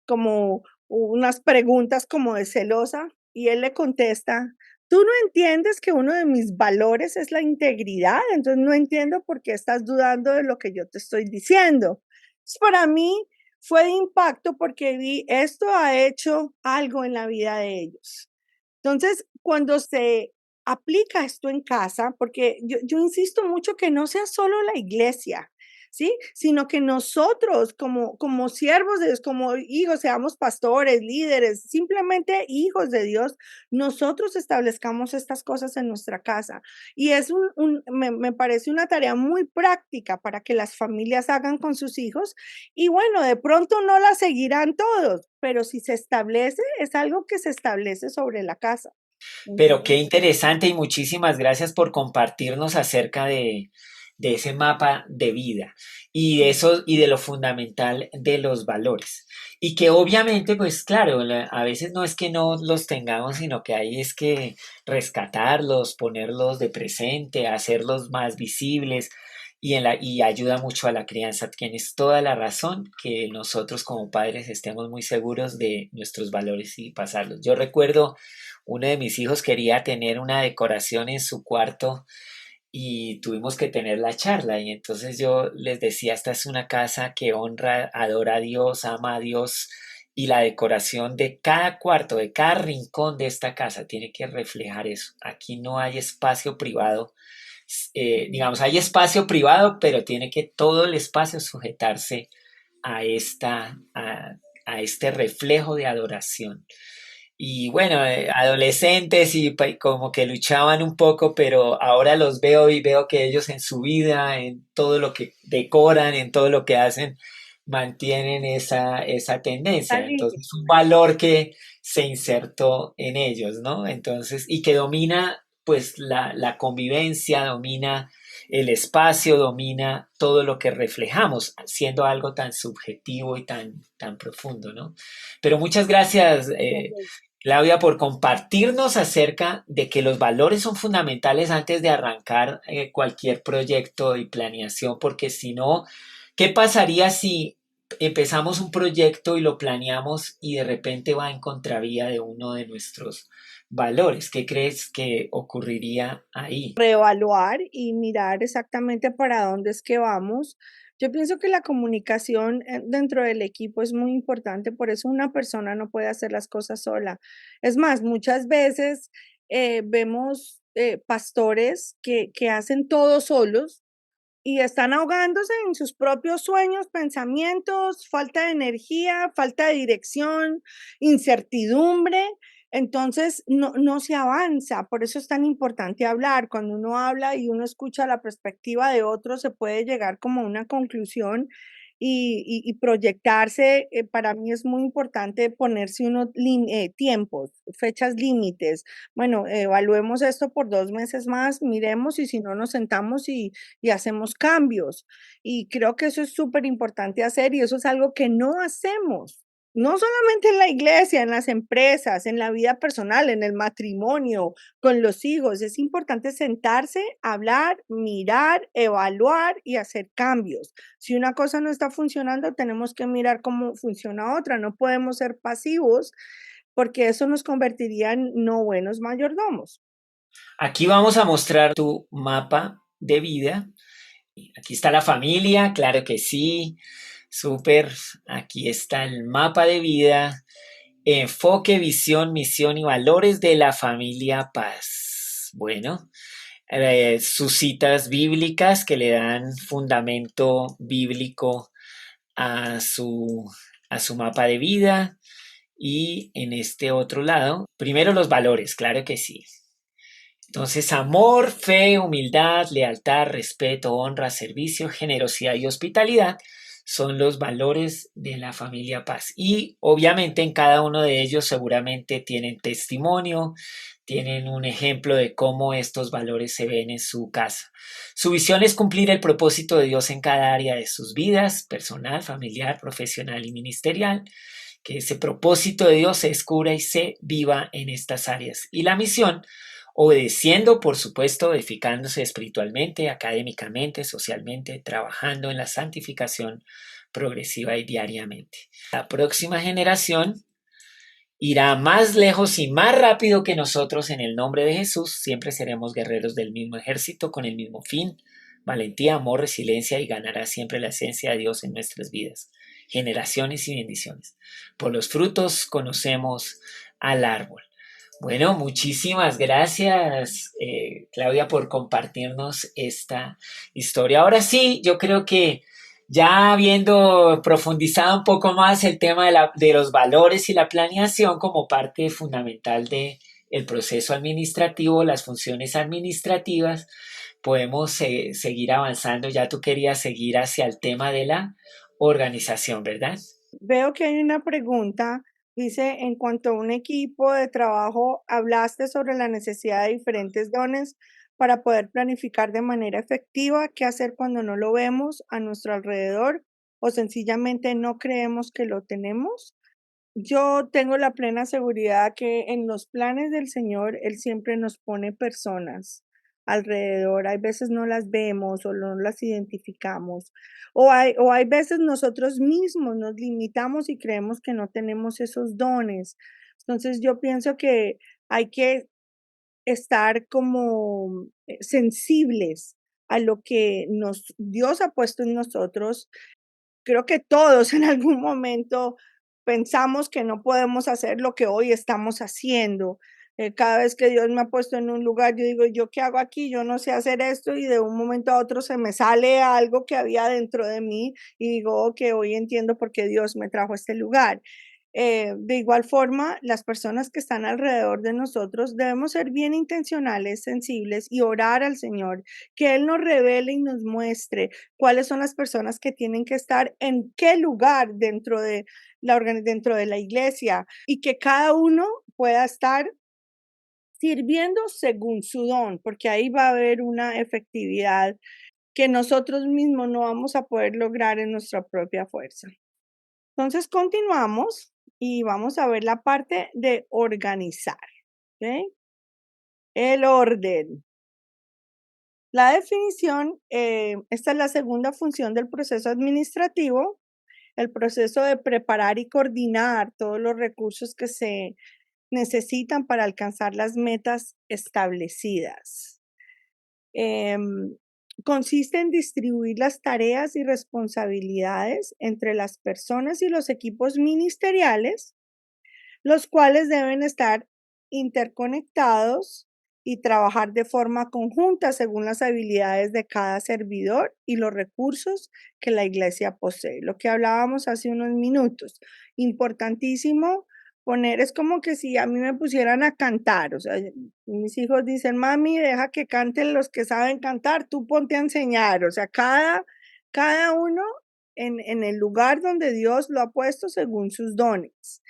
como unas preguntas como de celosa y él le contesta, tú no entiendes que uno de mis valores es la integridad, entonces no entiendo por qué estás dudando de lo que yo te estoy diciendo. Entonces, para mí fue de impacto porque vi esto ha hecho algo en la vida de ellos. Entonces, cuando se aplica esto en casa, porque yo insisto mucho que no sea solo la iglesia, ¿sí? Sino que nosotros como siervos de Dios, como hijos, seamos pastores, líderes, simplemente hijos de Dios, nosotros establezcamos estas cosas en nuestra casa. Y es me parece una tarea muy práctica para que las familias hagan con sus hijos. Y bueno, de pronto no la seguirán todos, pero si se establece, es algo que se establece sobre la casa. Pero Ujú. qué interesante y muchísimas gracias por compartirnos acerca de ese mapa de vida y de eso y de lo fundamental de los valores. Y que obviamente, pues claro, a veces no es que no los tengamos, sino que hay es que rescatarlos, ponerlos de presente, hacerlos más visibles y ayuda mucho a la crianza. Tienes toda la razón que nosotros como padres estemos muy seguros de nuestros valores y pasarlos. Yo recuerdo uno de mis hijos quería tener una decoración en su cuarto y tuvimos que tener la charla y entonces yo les decía, esta es una casa que honra, adora a Dios, ama a Dios y la decoración de cada cuarto, de cada rincón de esta casa tiene que reflejar eso. Aquí no hay espacio privado, digamos, hay espacio privado, pero tiene que todo el espacio sujetarse a, a este reflejo de adoración. Y bueno, adolescentes y como que luchaban un poco, pero ahora los veo y veo que ellos en su vida, en todo lo que decoran, en todo lo que hacen, mantienen esa Está tendencia. lindo. Entonces, es un valor que se insertó en ellos, ¿no? Entonces, y que domina pues la convivencia, domina el espacio, domina todo lo que reflejamos, siendo algo tan subjetivo y tan profundo, ¿no? Pero muchas gracias, Claudia, por compartirnos acerca de que los valores son fundamentales antes de arrancar cualquier proyecto y planeación, porque si no, ¿qué pasaría si empezamos un proyecto y lo planeamos y de repente va en contravía de uno de nuestros valores? ¿Qué crees que ocurriría ahí? Reevaluar y mirar exactamente para dónde es que vamos. Yo pienso que la comunicación dentro del equipo es muy importante, por eso una persona no puede hacer las cosas sola. Es más, muchas veces vemos pastores que hacen todo solos y están ahogándose en sus propios sueños, pensamientos, falta de energía, falta de dirección, incertidumbre. Entonces, no se avanza. Por eso es tan importante hablar. Cuando uno habla y uno escucha la perspectiva de otro, se puede llegar como a una conclusión y proyectarse. Para mí es muy importante ponerse unos tiempos, fechas límites. Bueno, evaluemos esto por 2 meses más, miremos y si no nos sentamos y hacemos cambios. Y creo que eso es súper importante hacer y eso es algo que no hacemos. No solamente en la iglesia, en las empresas, en la vida personal, en el matrimonio, con los hijos. Es importante sentarse, hablar, mirar, evaluar y hacer cambios. Si una cosa no está funcionando, tenemos que mirar cómo funciona otra. No podemos ser pasivos porque eso nos convertiría en no buenos mayordomos. Aquí vamos a mostrar tu mapa de vida. Aquí está la familia, claro que sí. Súper. Aquí está el mapa de vida. Enfoque, visión, misión y valores de la familia Paz. Bueno, sus citas bíblicas que le dan fundamento bíblico a a su mapa de vida. Y en este otro lado, primero los valores, claro que sí. Entonces, amor, fe, humildad, lealtad, respeto, honra, servicio, generosidad y hospitalidad son los valores de la familia Paz. Y obviamente en cada uno de ellos seguramente tienen testimonio, tienen un ejemplo de cómo estos valores se ven en su casa. Su visión es cumplir el propósito de Dios en cada área de sus vidas, personal, familiar, profesional y ministerial. Que ese propósito de Dios se descubra y se viva en estas áreas. Y la misión, obedeciendo, por supuesto, edificándose espiritualmente, académicamente, socialmente, trabajando en la santificación progresiva y diariamente. La próxima generación irá más lejos y más rápido que nosotros en el nombre de Jesús. Siempre seremos guerreros del mismo ejército con el mismo fin, valentía, amor, resiliencia y ganará siempre la esencia de Dios en nuestras vidas, generaciones y bendiciones. Por los frutos conocemos al árbol. Bueno, muchísimas gracias, Claudia, por compartirnos esta historia. Ahora sí, yo creo que Ya habiendo profundizado un poco más el tema de los valores y la planeación como parte fundamental de el proceso administrativo, las funciones administrativas, podemos seguir avanzando. Ya tú querías seguir hacia el tema de la organización, ¿verdad? Veo que hay una pregunta, dice, en cuanto a un equipo de trabajo, hablaste sobre la necesidad de diferentes dones para poder planificar de manera efectiva qué hacer cuando no lo vemos a nuestro alrededor o sencillamente no creemos que lo tenemos. Yo tengo la plena seguridad que en los planes del Señor, Él siempre nos pone personas alrededor. Hay veces no las vemos o no las identificamos. O hay veces nosotros mismos nos limitamos y creemos que no tenemos esos dones. Entonces yo pienso que hay que estar como sensibles a lo que Dios ha puesto en nosotros. Creo que todos en algún momento pensamos que no podemos hacer lo que hoy estamos haciendo. Cada vez que Dios me ha puesto en un lugar, yo digo, ¿yo qué hago aquí? Yo no sé hacer esto y de un momento a otro se me sale algo que había dentro de mí y digo, que hoy entiendo por qué Dios me trajo a este lugar. De igual forma, las personas que están alrededor de nosotros debemos ser bien intencionales, sensibles y orar al Señor, que Él nos revele y nos muestre cuáles son las personas que tienen que estar en qué lugar dentro de dentro de la iglesia y que cada uno pueda estar sirviendo según su don, porque ahí va a haber una efectividad que nosotros mismos no vamos a poder lograr en nuestra propia fuerza. Entonces continuamos y vamos a ver la parte de organizar, ¿ok? El orden. La definición, esta es la segunda función del proceso administrativo, el proceso de preparar y coordinar todos los recursos que se necesitan para alcanzar las metas establecidas. Em, Consiste en distribuir las tareas y responsabilidades entre las personas y los equipos ministeriales, los cuales deben estar interconectados y trabajar de forma conjunta según las habilidades de cada servidor y los recursos que la iglesia posee. Lo que hablábamos hace unos minutos. Importantísimo poner, es como que si a mí me pusieran a cantar, o sea, mis hijos dicen, mami, deja que canten los que saben cantar, tú ponte a enseñar, o sea, cada uno en el lugar donde Dios lo ha puesto según sus dones.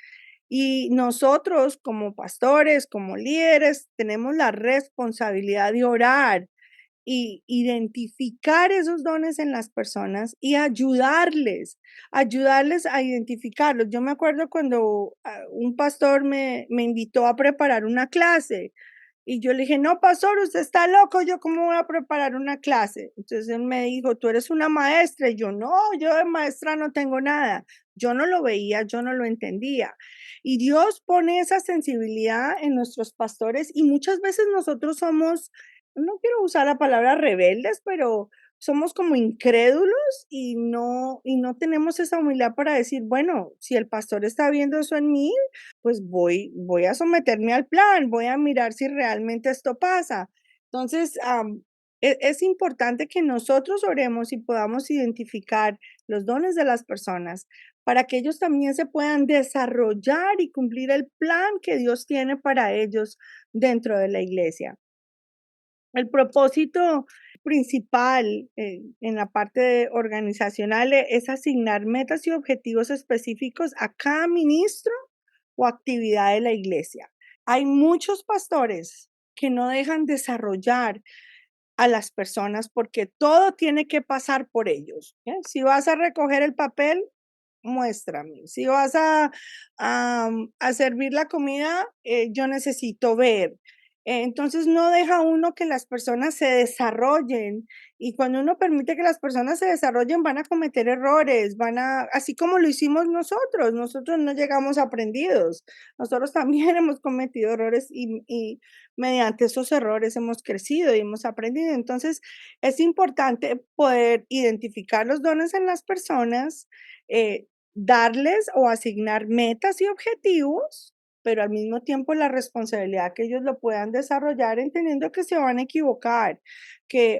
Y nosotros como pastores, como líderes, tenemos la responsabilidad de orar y identificar esos dones en las personas y ayudarles a identificarlos. Yo me acuerdo cuando un pastor me invitó a preparar una clase y yo le dije, no, pastor, usted está loco, yo cómo voy a preparar una clase. Entonces él me dijo, tú eres una maestra. Y yo, no, yo de maestra no tengo nada. Yo no lo veía, yo no lo entendía. Y Dios pone esa sensibilidad en nuestros pastores y muchas veces nosotros somos, no quiero usar la palabra rebeldes, pero somos como incrédulos y no tenemos esa humildad para decir, bueno, si el pastor está viendo eso en mí, pues voy a someterme al plan, voy a mirar si realmente esto pasa. Entonces, es importante que nosotros oremos y podamos identificar los dones de las personas para que ellos también se puedan desarrollar y cumplir el plan que Dios tiene para ellos dentro de la iglesia. El propósito principal en la parte organizacional es asignar metas y objetivos específicos a cada ministro o actividad de la iglesia. Hay muchos pastores que no dejan desarrollar a las personas porque todo tiene que pasar por ellos. Si vas a recoger el papel, muéstrame. Si vas a servir la comida, yo necesito ver. Entonces no deja uno que las personas se desarrollen y cuando uno permite que las personas se desarrollen van a cometer errores, así como lo hicimos nosotros no llegamos aprendidos, nosotros también hemos cometido errores y mediante esos errores hemos crecido y hemos aprendido. Entonces es importante poder identificar los dones en las personas, eh, darles o asignar metas y objetivos, pero al mismo tiempo la responsabilidad que ellos lo puedan desarrollar entendiendo que se van a equivocar,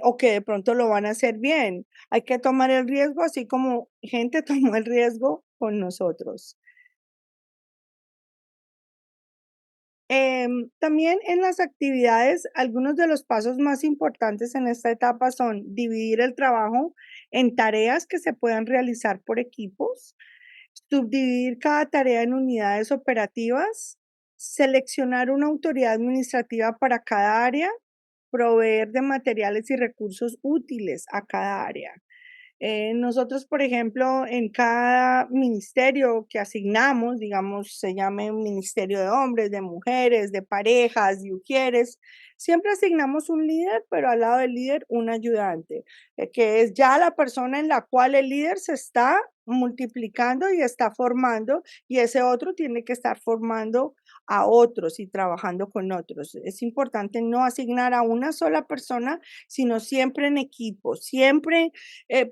o que de pronto lo van a hacer bien. Hay que tomar el riesgo, así como gente tomó el riesgo con nosotros. También en las actividades, algunos de los pasos más importantes en esta etapa son dividir el trabajo en tareas que se puedan realizar por equipos, subdividir cada tarea en unidades operativas, seleccionar una autoridad administrativa para cada área, proveer de materiales y recursos útiles a cada área. Nosotros, por ejemplo, en cada ministerio que asignamos, digamos, se llame ministerio de hombres, de mujeres, de parejas, de mujeres, siempre asignamos un líder, pero al lado del líder un ayudante, que es ya la persona en la cual el líder se está multiplicando y está formando, y ese otro tiene que estar formando a otros y trabajando con otros. Es importante no asignar a una sola persona, sino siempre en equipo, siempre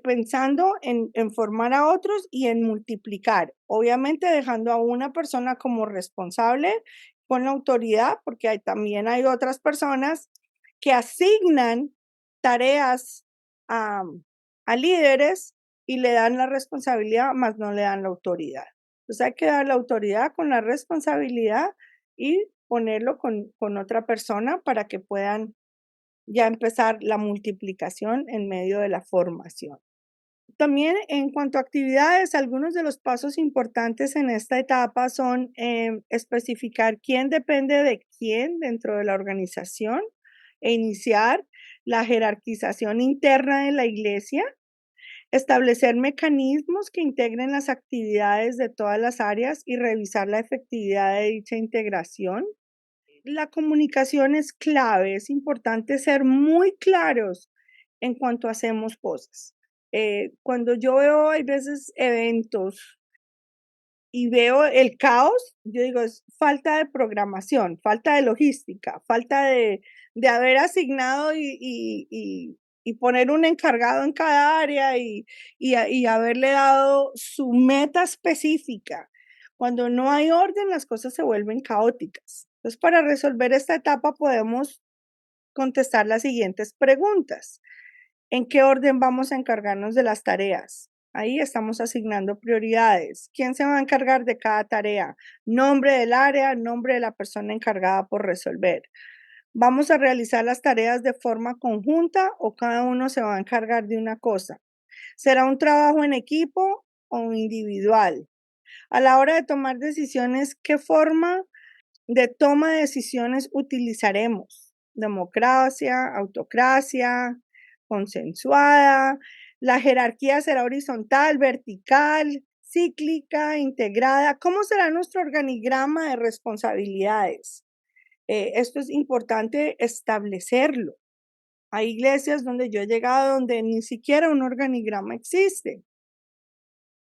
pensando en formar a otros y en multiplicar. Obviamente dejando a una persona como responsable con la autoridad, porque también hay otras personas que asignan tareas a, a líderes y le dan la responsabilidad, más no le dan la autoridad. Entonces hay que dar la autoridad con la responsabilidad y ponerlo con otra persona para que puedan ya empezar la multiplicación en medio de la formación. También en cuanto a actividades, algunos de los pasos importantes en esta etapa son especificar quién depende de quién dentro de la organización e iniciar la jerarquización interna de la iglesia, establecer mecanismos que integren las actividades de todas las áreas y revisar la efectividad de dicha integración. La comunicación es clave, es importante ser muy claros en cuanto hacemos cosas. Cuando yo veo, hay veces eventos y veo el caos, yo digo, es falta de programación, falta de logística, falta de haber asignado y poner un encargado en cada área y haberle dado su meta específica. Cuando no hay orden, las cosas se vuelven caóticas. Entonces, para resolver esta etapa podemos contestar las siguientes preguntas. ¿En qué orden vamos a encargarnos de las tareas? Ahí estamos asignando prioridades. ¿Quién se va a encargar de cada tarea? Nombre del área, nombre de la persona encargada por resolver. ¿Vamos a realizar las tareas de forma conjunta o cada uno se va a encargar de una cosa? ¿Será un trabajo en equipo o individual? A la hora de tomar decisiones, ¿qué forma de toma de decisiones utilizaremos? Democracia, autocracia, consensuada. La jerarquía será horizontal, vertical, cíclica, integrada. ¿Cómo será nuestro organigrama de responsabilidades? Esto es importante establecerlo. Hay iglesias donde yo he llegado donde ni siquiera un organigrama existe.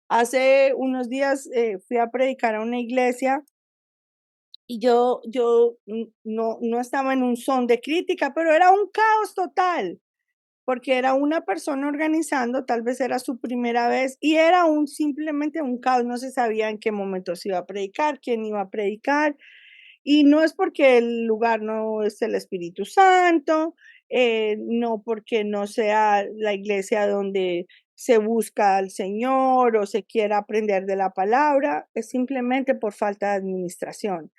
Hace unos días fui a predicar a una iglesia y yo no estaba en un son de crítica, pero era un caos total, porque era una persona organizando, tal vez era su primera vez, y era simplemente un caos, no se sabía en qué momento se iba a predicar, quién iba a predicar, y no es porque el lugar no es el Espíritu Santo, no porque no sea la iglesia donde se busca al Señor o se quiera aprender de la palabra, es simplemente por falta de administración,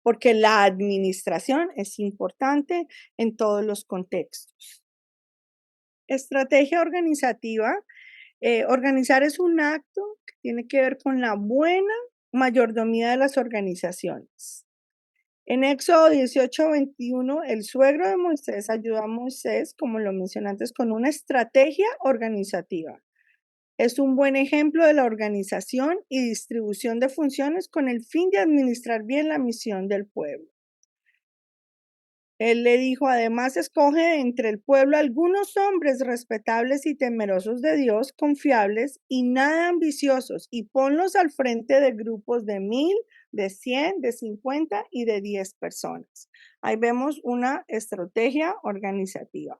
porque la administración es importante en todos los contextos. Estrategia organizativa. Organizar es un acto que tiene que ver con la buena mayordomía de las organizaciones. En Éxodo 18:21, el suegro de Moisés ayudó a Moisés, como lo mencioné antes, con una estrategia organizativa. Es un buen ejemplo de la organización y distribución de funciones con el fin de administrar bien la misión del pueblo. Él le dijo, además, escoge entre el pueblo algunos hombres respetables y temerosos de Dios, confiables y nada ambiciosos, y ponlos al frente de grupos de 1000, de 100, de 50 y de 10 personas. Ahí vemos una estrategia organizativa.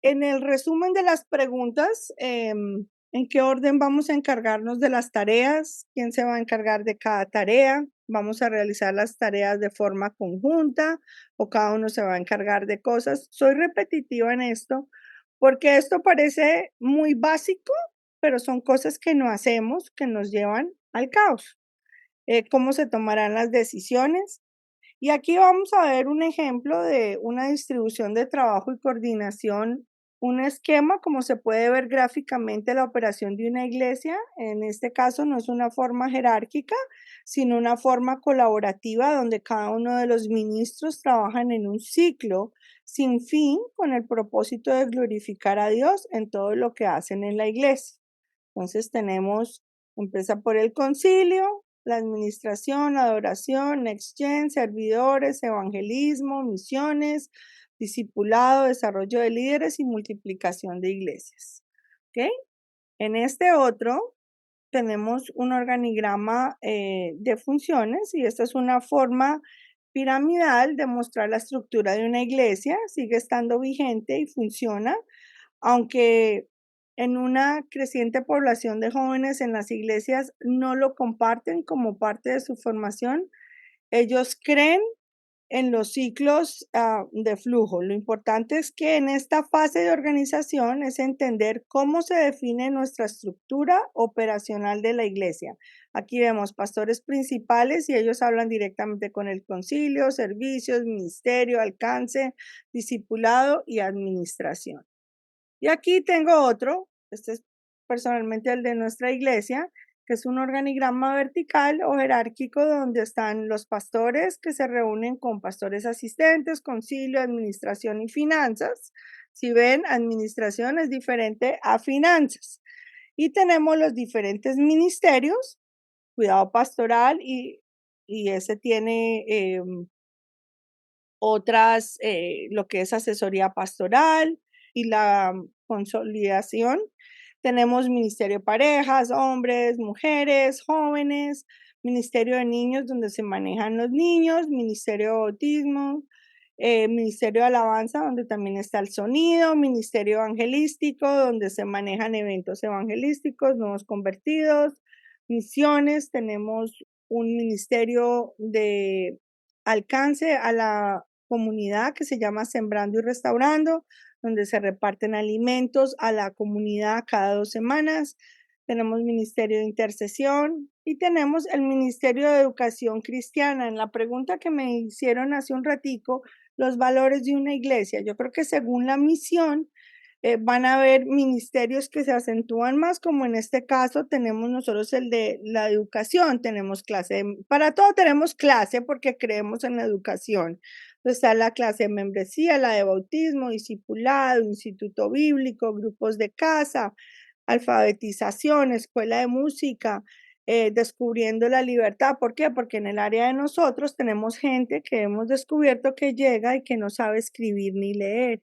En el resumen de las preguntas, ¿en qué orden vamos a encargarnos de las tareas? ¿Quién se va a encargar de cada tarea? ¿Vamos a realizar las tareas de forma conjunta o cada uno se va a encargar de cosas? Soy repetitiva en esto porque esto parece muy básico, pero son cosas que no hacemos que nos llevan al caos. ¿Cómo se tomarán las decisiones? Y aquí vamos a ver un ejemplo de una distribución de trabajo y coordinación, un esquema, como se puede ver gráficamente la operación de una iglesia. En este caso no es una forma jerárquica, sino una forma colaborativa donde cada uno de los ministros trabajan en un ciclo sin fin con el propósito de glorificar a Dios en todo lo que hacen en la iglesia. Entonces empieza por el concilio, la administración, la adoración, next gen, servidores, evangelismo, misiones, discipulado, desarrollo de líderes y multiplicación de iglesias. ¿Ok? En este otro tenemos un organigrama de funciones y esta es una forma piramidal de mostrar la estructura de una iglesia, sigue estando vigente y funciona, aunque en una creciente población de jóvenes en las iglesias no lo comparten como parte de su formación. Ellos creen en los ciclos de flujo. Lo importante es que en esta fase de organización es entender cómo se define nuestra estructura operacional de la iglesia. Aquí vemos pastores principales y ellos hablan directamente con el concilio, servicios, ministerio, alcance, discipulado y administración. Y aquí tengo otro, este es personalmente el de nuestra iglesia, que es un organigrama vertical o jerárquico donde están los pastores que se reúnen con pastores asistentes, concilio, administración y finanzas. Si ven, administración es diferente a finanzas. Y tenemos los diferentes ministerios, cuidado pastoral y ese tiene otras, lo que es asesoría pastoral y la consolidación. Tenemos Ministerio de Parejas, hombres, mujeres, jóvenes, Ministerio de Niños, donde se manejan los niños, Ministerio de Autismo, Ministerio de Alabanza, donde también está el sonido, Ministerio Evangelístico, donde se manejan eventos evangelísticos, nuevos convertidos, misiones, tenemos un ministerio de alcance a la comunidad que se llama Sembrando y Restaurando, donde se reparten alimentos a la comunidad cada 2 semanas. Tenemos Ministerio de Intercesión y tenemos el Ministerio de Educación Cristiana. En la pregunta que me hicieron hace un ratico, los valores de una iglesia, yo creo que según la misión, van a haber ministerios que se acentúan más, como en este caso tenemos nosotros el de la educación, tenemos clase, para todo tenemos clase porque creemos en la educación. Está la clase de membresía, la de bautismo, discipulado, instituto bíblico, grupos de casa, alfabetización, escuela de música, descubriendo la libertad. ¿Por qué? Porque en el área de nosotros tenemos gente que hemos descubierto que llega y que no sabe escribir ni leer.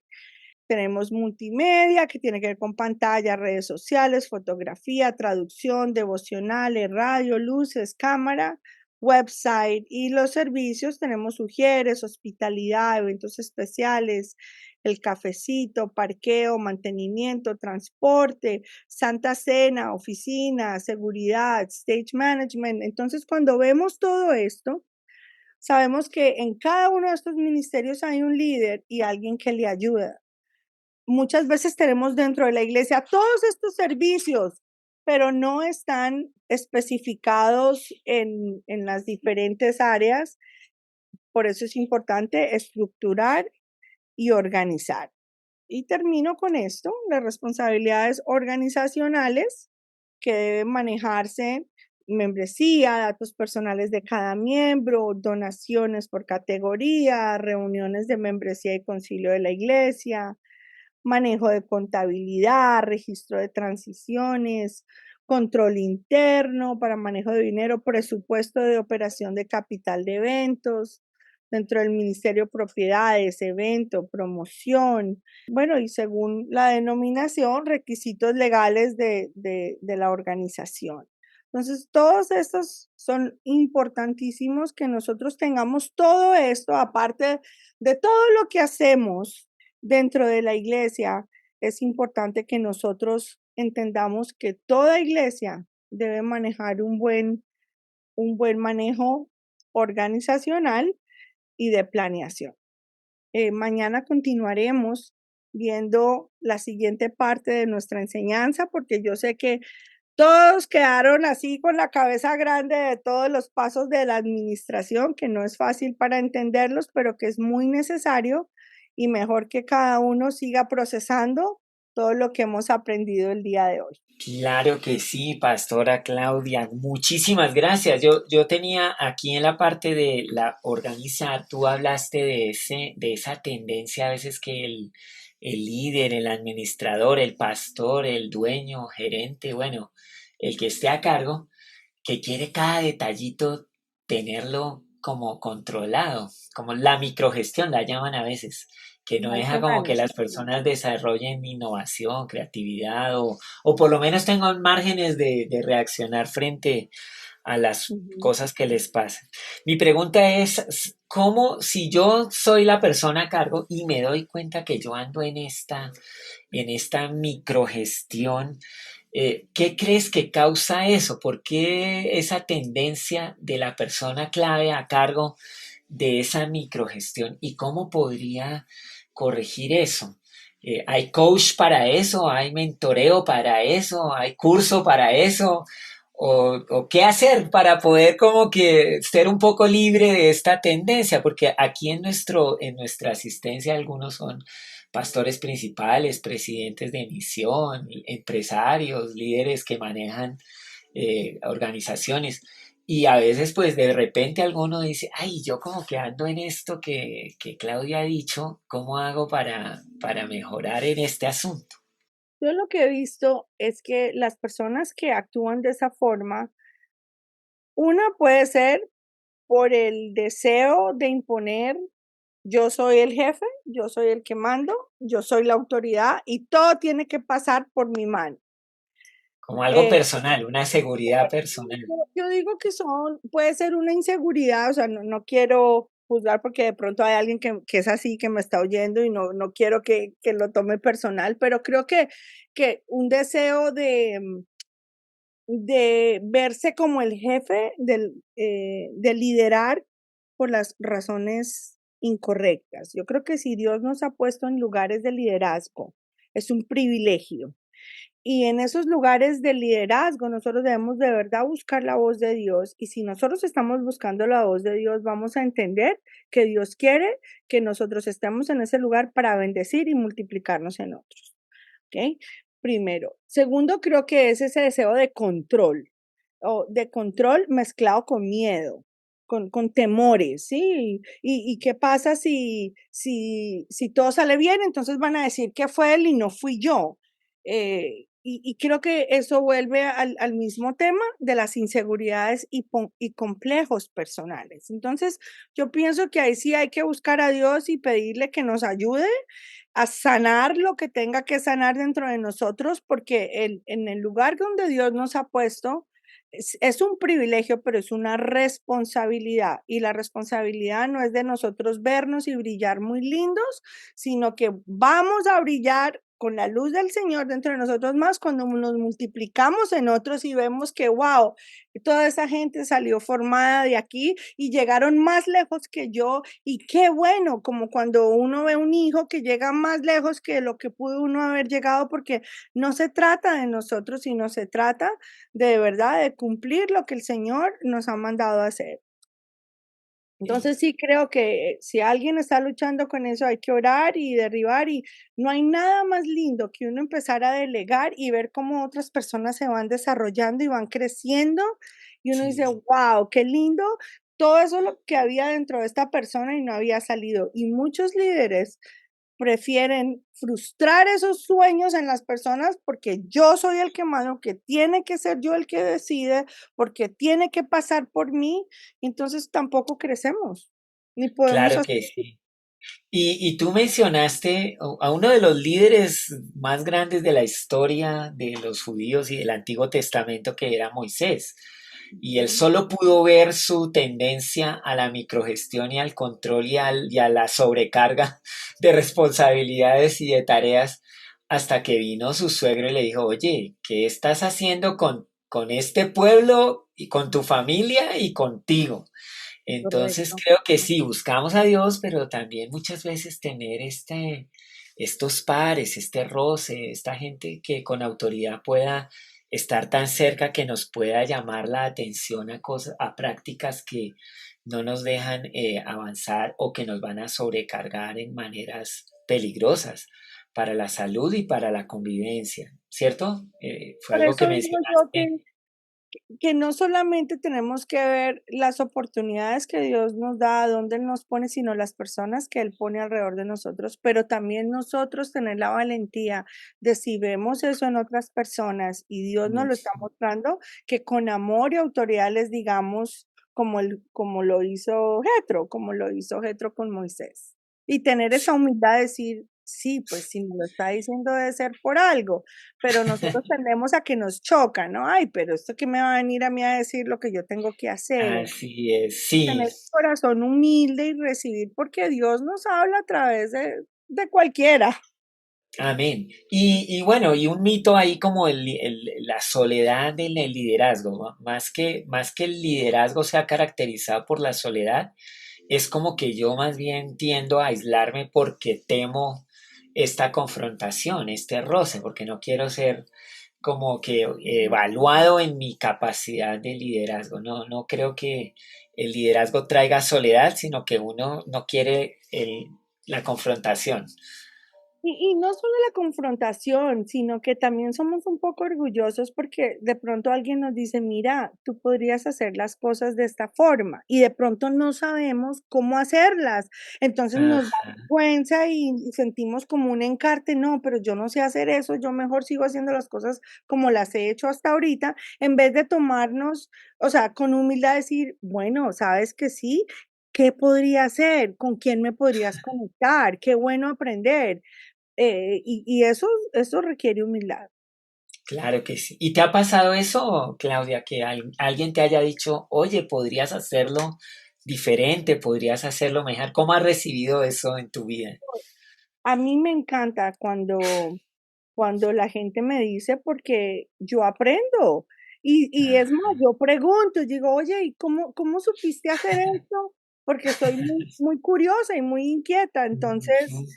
Tenemos multimedia, que tiene que ver con pantalla, redes sociales, fotografía, traducción, devocionales, radio, luces, cámara, website. Y los servicios tenemos sugieres, hospitalidad, eventos especiales, el cafecito, parqueo, mantenimiento, transporte, Santa Cena, oficina, seguridad, stage management. Entonces, cuando vemos todo esto, sabemos que en cada uno de estos ministerios hay un líder y alguien que le ayuda. Muchas veces tenemos dentro de la iglesia todos estos servicios, pero no están especificados en las diferentes áreas. Por eso es importante estructurar y organizar. Y termino con esto, las responsabilidades organizacionales que deben manejarse: membresía, datos personales de cada miembro, donaciones por categoría, reuniones de membresía y concilio de la iglesia, manejo de contabilidad, registro de transiciones, control interno para manejo de dinero, presupuesto de operación de capital de eventos, dentro del ministerio propiedades, evento, promoción, bueno, y según la denominación, requisitos legales de la organización. Entonces, todos estos son importantísimos que nosotros tengamos todo esto, aparte de todo lo que hacemos dentro de la iglesia. Es importante que nosotros entendamos que toda iglesia debe manejar un buen manejo organizacional y de planeación. Mañana continuaremos viendo la siguiente parte de nuestra enseñanza, porque yo sé que todos quedaron así con la cabeza grande de todos los pasos de la administración, que no es fácil para entenderlos, pero que es muy necesario y mejor que cada uno siga procesando todo lo que hemos aprendido el día de hoy. Claro que sí, Pastora Claudia, muchísimas gracias. Yo tenía aquí en la parte de la organizar, tú hablaste de esa tendencia a veces que el líder, el administrador, el pastor, el dueño, gerente, bueno, el que esté a cargo, que quiere cada detallito tenerlo como controlado, como la microgestión la llaman a veces, que no deja como que las personas desarrollen innovación, creatividad o por lo menos tengan márgenes de reaccionar frente a las Ujú. cosas que les pasan. Mi pregunta es, ¿cómo si yo soy la persona a cargo y me doy cuenta que yo ando en esta microgestión? ¿Qué crees que causa eso? ¿Por qué esa tendencia de la persona clave a cargo de esa microgestión? ¿Y cómo podría corregir eso? ¿Hay coach para eso? ¿Hay mentoreo para eso? ¿Hay curso para eso? ¿O qué hacer para poder como que ser un poco libre de esta tendencia? Porque aquí en nuestra asistencia algunos son pastores principales, presidentes de misión, empresarios, líderes que manejan organizaciones. Y a veces, pues de repente alguno dice, ay, yo como que ando en esto que Claudia ha dicho, ¿cómo hago para mejorar en este asunto? Yo lo que he visto es que las personas que actúan de esa forma, una puede ser por el deseo de imponer, yo soy el jefe, yo soy el que mando, yo soy la autoridad y todo tiene que pasar por mi mano. Como algo Eh, personal, una seguridad personal. yo digo que puede ser una inseguridad, o sea, no quiero juzgar porque de pronto hay alguien que es así, que me está oyendo y no quiero que lo tome personal, pero creo que un deseo de verse como el jefe de liderar por las razones incorrectas. Yo creo que si Dios nos ha puesto en lugares de liderazgo, es un privilegio. Y en esos lugares de liderazgo, nosotros debemos de verdad buscar la voz de Dios. Y si nosotros estamos buscando la voz de Dios, vamos a entender que Dios quiere que nosotros estemos en ese lugar para bendecir y multiplicarnos en otros. ¿Ok? Primero. Segundo, creo que es ese deseo de control, o de control mezclado con miedo, con temores, ¿sí? ¿Y qué pasa si todo sale bien? Entonces van a decir que fue él y no fui yo. Y creo que eso vuelve al mismo tema de las inseguridades y complejos personales. Entonces, yo pienso que ahí sí hay que buscar a Dios y pedirle que nos ayude a sanar lo que tenga que sanar dentro de nosotros, porque en el lugar donde Dios nos ha puesto, es un privilegio, pero es una responsabilidad. Y la responsabilidad no es de nosotros vernos y brillar muy lindos, sino que vamos a brillar con la luz del Señor dentro de nosotros más cuando nos multiplicamos en otros y vemos que, wow, toda esa gente salió formada de aquí y llegaron más lejos que yo. Y qué bueno, como cuando uno ve un hijo que llega más lejos que lo que pudo uno haber llegado, porque no se trata de nosotros, sino se trata de verdad de cumplir lo que el Señor nos ha mandado a hacer. Sí. Entonces sí creo que si alguien está luchando con eso, hay que orar y derribar, y no hay nada más lindo que uno empezar a delegar y ver cómo otras personas se van desarrollando y van creciendo, y uno dice, Sí. wow, qué lindo, todo eso lo que había dentro de esta persona y no había salido. Y muchos líderes prefieren frustrar esos sueños en las personas porque yo soy el que mando, que tiene que ser yo el que decide, porque tiene que pasar por mí, entonces tampoco crecemos, ni podemos Claro hacer. que sí. Y tú mencionaste a uno de los líderes más grandes de la historia de los judíos y del Antiguo Testamento, que era Moisés. Y él solo pudo ver su tendencia a la microgestión y al control y a la sobrecarga de responsabilidades y de tareas hasta que vino su suegro y le dijo, oye, ¿qué estás haciendo con este pueblo y con tu familia y contigo? Entonces Correcto. creo que sí, buscamos a Dios, pero también muchas veces tener estos pares, este roce, esta gente que con autoridad pueda estar tan cerca que nos pueda llamar la atención a cosas, a prácticas que no nos dejan avanzar o que nos van a sobrecargar en maneras peligrosas para la salud y para la convivencia, ¿cierto? Fue Por algo que eso digo yo mencionaste. que no solamente tenemos que ver las oportunidades que Dios nos da, dónde Él nos pone, sino las personas que Él pone alrededor de nosotros, pero también nosotros tener la valentía de si vemos eso en otras personas y Dios nos lo está mostrando, que con amor y autoridad les digamos como lo hizo Jetro, como lo hizo Jetro con Moisés. Y tener esa humildad de decir, sí, pues si me lo está diciendo debe ser por algo, pero nosotros tendemos a que nos choca, ¿no? Ay, pero esto que me va a venir a mí a decir lo que yo tengo que hacer. Así es, Y sí. tener un corazón humilde y recibir, porque Dios nos habla a través de cualquiera. Amén. Y bueno, y un mito ahí como la soledad del el liderazgo, ¿no? Más que el liderazgo sea caracterizado por la soledad, es como que yo más bien tiendo a aislarme porque temo esta confrontación, este roce, porque no quiero ser como que evaluado en mi capacidad de liderazgo. No, no creo que el liderazgo traiga soledad, sino que uno no quiere la confrontación. Y no solo la confrontación, sino que también somos un poco orgullosos porque de pronto alguien nos dice, mira, tú podrías hacer las cosas de esta forma y de pronto no sabemos cómo hacerlas. Entonces nos da Ajá. vergüenza y sentimos como un encarte, no, pero yo no sé hacer eso, yo mejor sigo haciendo las cosas como las he hecho hasta ahorita, en vez de tomarnos, o sea, con humildad decir, bueno, sabes que sí. ¿Qué podría hacer? ¿Con quién me podrías conectar? Qué bueno aprender. Y eso requiere humildad. Claro que sí. ¿Y te ha pasado eso, Claudia, que alguien te haya dicho, oye, podrías hacerlo diferente, podrías hacerlo mejor? ¿Cómo has recibido eso en tu vida? A mí me encanta cuando la gente me dice porque yo aprendo. Y es más, yo pregunto, digo, oye, ¿y cómo supiste hacer esto? Porque soy muy curiosa y muy inquieta. Entonces, Ujú.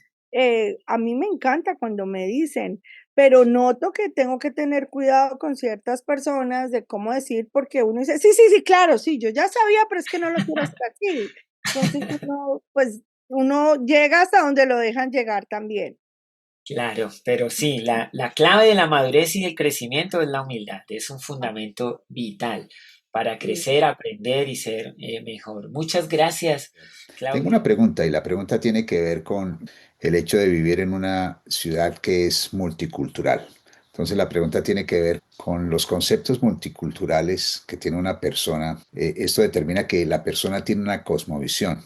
a mí me encanta cuando me dicen, pero noto que tengo que tener cuidado con ciertas personas de cómo decir, porque uno dice, sí, sí, sí, claro, sí, yo ya sabía, pero es que no lo quiero hacer así. Entonces uno, pues, uno llega hasta donde lo dejan llegar también. Claro, pero sí, la clave de la madurez y del crecimiento es la humildad. Es un fundamento vital para Sí. crecer, aprender y ser mejor. Muchas gracias, Tengo Claudia. una pregunta y la pregunta tiene que ver con el hecho de vivir en una ciudad que es multicultural. Entonces la pregunta tiene que ver con los conceptos multiculturales que tiene una persona. Esto determina que la persona tiene una cosmovisión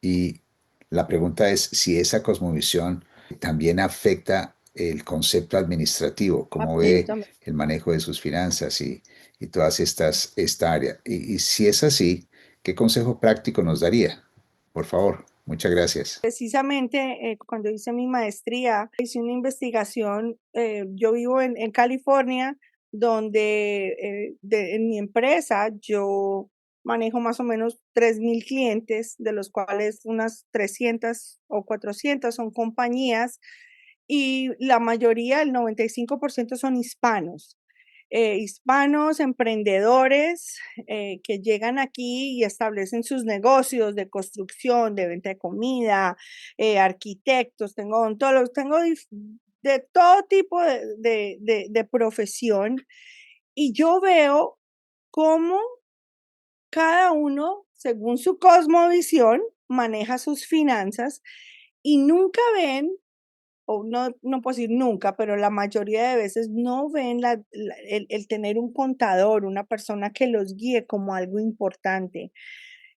y la pregunta es si esa cosmovisión también afecta el concepto administrativo, cómo ve Absolutamente. el manejo de sus finanzas y todas esta área. Y si es así, ¿qué consejo práctico nos daría? Por favor, muchas gracias. Precisamente cuando hice mi maestría, hice una investigación. Yo vivo en California, donde en mi empresa yo manejo más o menos 3.000 clientes, de los cuales unas 300 o 400 son compañías y la mayoría, el 95% son hispanos. Hispanos, emprendedores que llegan aquí y establecen sus negocios de construcción, de venta de comida, arquitectos, tengo odontólogos, tengo de todo tipo de profesión y yo veo cómo cada uno, según su cosmovisión, maneja sus finanzas y nunca ven o no puedo decir nunca, pero la mayoría de veces no ven el tener un contador, una persona que los guíe como algo importante.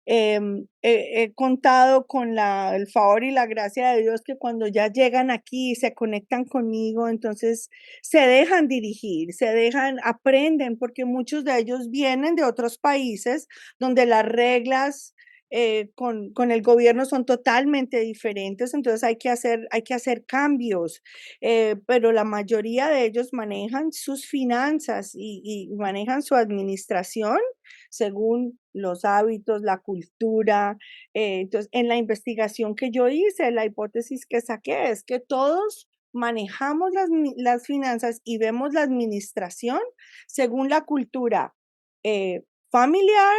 He contado con el favor y la gracia de Dios que cuando ya llegan aquí y se conectan conmigo, entonces se dejan dirigir, aprenden, porque muchos de ellos vienen de otros países donde las reglas con el gobierno son totalmente diferentes, entonces hay que hacer cambios, pero la mayoría de ellos manejan sus finanzas y manejan su administración según los hábitos, la cultura. Entonces, en la investigación que yo hice, la hipótesis que saqué es que todos manejamos las finanzas y vemos la administración según la cultura familiar,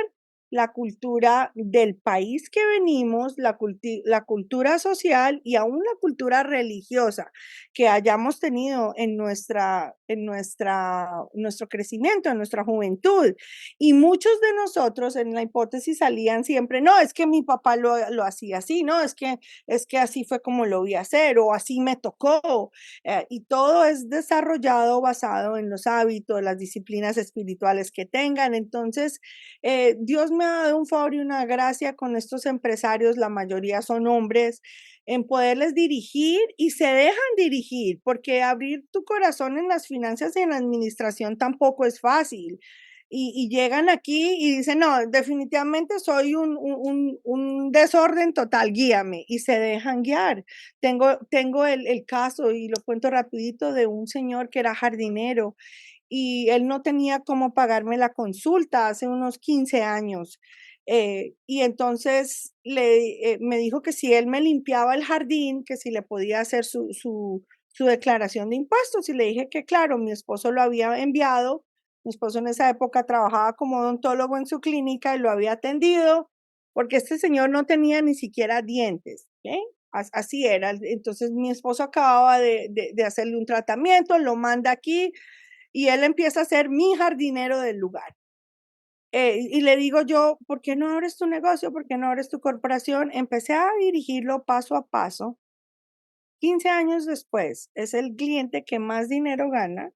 la cultura del país que venimos, la cultura social y aún la cultura religiosa que hayamos tenido nuestro crecimiento, en nuestra juventud. Y muchos de nosotros en la hipótesis salían siempre, no, es que mi papá lo hacía así, no, es que así fue como lo vi hacer o así me tocó. Y todo es desarrollado basado en los hábitos, las disciplinas espirituales que tengan. Entonces, Dios me ha dado un favor y una gracia con estos empresarios, la mayoría son hombres, en poderles dirigir y se dejan dirigir, porque abrir tu corazón en las finanzas y en la administración tampoco es fácil. Y llegan aquí y dicen, no, definitivamente soy un desorden total, guíame, y se dejan guiar. Tengo el caso, y lo cuento rapidito, de un señor que era jardinero y él no tenía cómo pagarme la consulta hace unos 15 años. Y entonces me dijo que si él me limpiaba el jardín, que si le podía hacer su declaración de impuestos. Y le dije que claro, mi esposo lo había enviado. Mi esposo en esa época trabajaba como odontólogo en su clínica y lo había atendido porque este señor no tenía ni siquiera dientes. ¿Okay? Así era. Entonces mi esposo acababa de hacerle un tratamiento, lo manda aquí y él empieza a ser mi jardinero del lugar. Y le digo yo, ¿por qué no abres tu negocio? ¿Por qué no abres tu corporación? Empecé a dirigirlo paso a paso. 15 años después, es el cliente que más dinero gana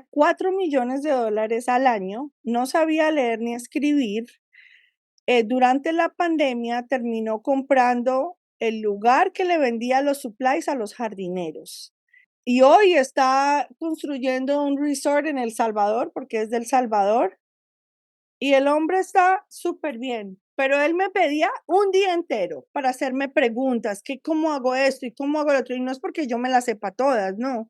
4 millones de dólares al año, no sabía leer ni escribir. Durante la pandemia terminó comprando el lugar que le vendía los supplies a los jardineros. Y hoy está construyendo un resort en El Salvador, porque es del Salvador, y el hombre está súper bien, pero él me pedía un día entero para hacerme preguntas, que cómo hago esto y cómo hago lo otro, y no es porque yo me las sepa todas, no,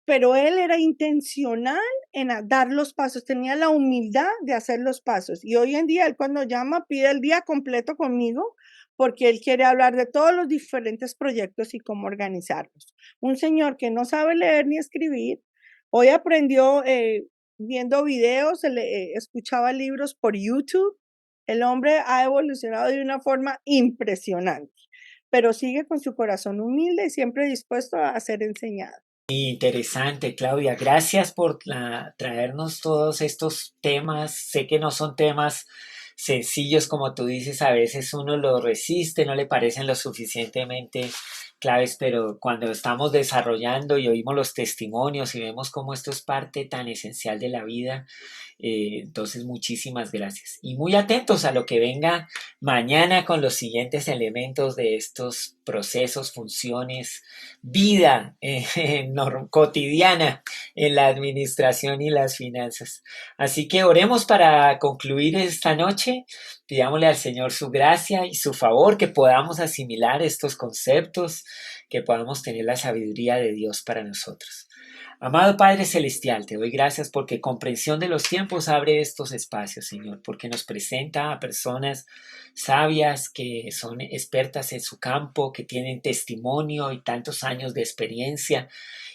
pero él era intencional en dar los pasos, tenía la humildad de hacer los pasos. Y hoy en día él cuando llama pide el día completo conmigo porque él quiere hablar de todos los diferentes proyectos y cómo organizarlos. Un señor que no sabe leer ni escribir, hoy aprendió viendo videos, escuchaba libros por YouTube. El hombre ha evolucionado de una forma impresionante, pero sigue con su corazón humilde y siempre dispuesto a ser enseñado. Interesante, Claudia. Gracias por traernos todos estos temas. Sé que no son temas sencillos, como tú dices, a veces uno lo resiste, no le parecen lo suficientemente claves, pero cuando estamos desarrollando y oímos los testimonios y vemos cómo esto es parte tan esencial de la vida, entonces muchísimas gracias. Y muy atentos a lo que venga mañana con los siguientes elementos de estos procesos, funciones, vida cotidiana en la administración y las finanzas. Así que oremos para concluir esta noche. Pidámosle al Señor su gracia y su favor, que podamos asimilar estos conceptos, que podamos tener la sabiduría de Dios para nosotros. Amado Padre Celestial, te doy gracias porque comprensión de los tiempos abre estos espacios, Señor, porque nos presenta a personas sabias que son expertas en su campo, que tienen testimonio y tantos años de experiencia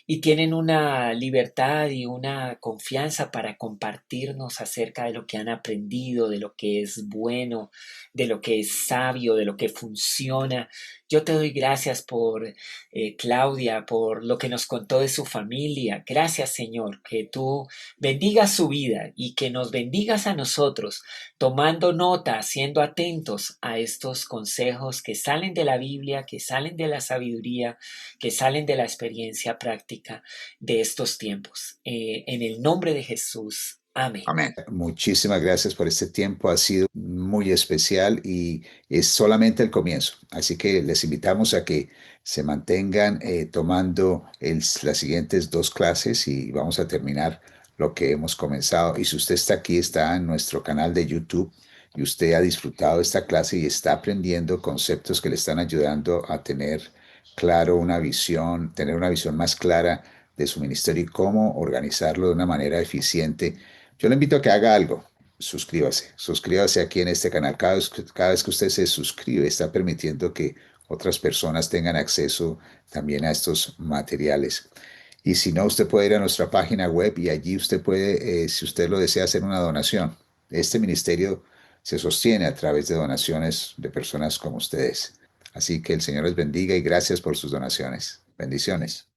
y tienen una libertad y una confianza para compartirnos acerca de lo que han aprendido, de lo que es bueno, de lo que es sabio, de lo que funciona. Yo te doy gracias por Claudia, por lo que nos contó de su familia. Gracias, Señor, que tú bendigas su vida y que nos bendigas a nosotros, tomando nota, siendo atentos a estos consejos que salen de la Biblia, que salen de la sabiduría, que salen de la experiencia práctica de estos tiempos. En el nombre de Jesús. Amén. Amén. Muchísimas gracias por este tiempo. Ha sido muy especial y es solamente el comienzo. Así que les invitamos a que se mantengan tomando las siguientes dos clases y vamos a terminar lo que hemos comenzado. Y si usted está aquí, está en nuestro canal de YouTube y usted ha disfrutado esta clase y está aprendiendo conceptos que le están ayudando a tener claro una visión, tener una visión más clara de su ministerio y cómo organizarlo de una manera eficiente, yo le invito a que haga algo. suscríbase aquí en este canal. Cada vez que usted se suscribe, está permitiendo que otras personas tengan acceso también a estos materiales. Y si no, usted puede ir a nuestra página web y allí usted puede, si usted lo desea, hacer una donación. Este ministerio se sostiene a través de donaciones de personas como ustedes. Así que el Señor les bendiga y gracias por sus donaciones. Bendiciones.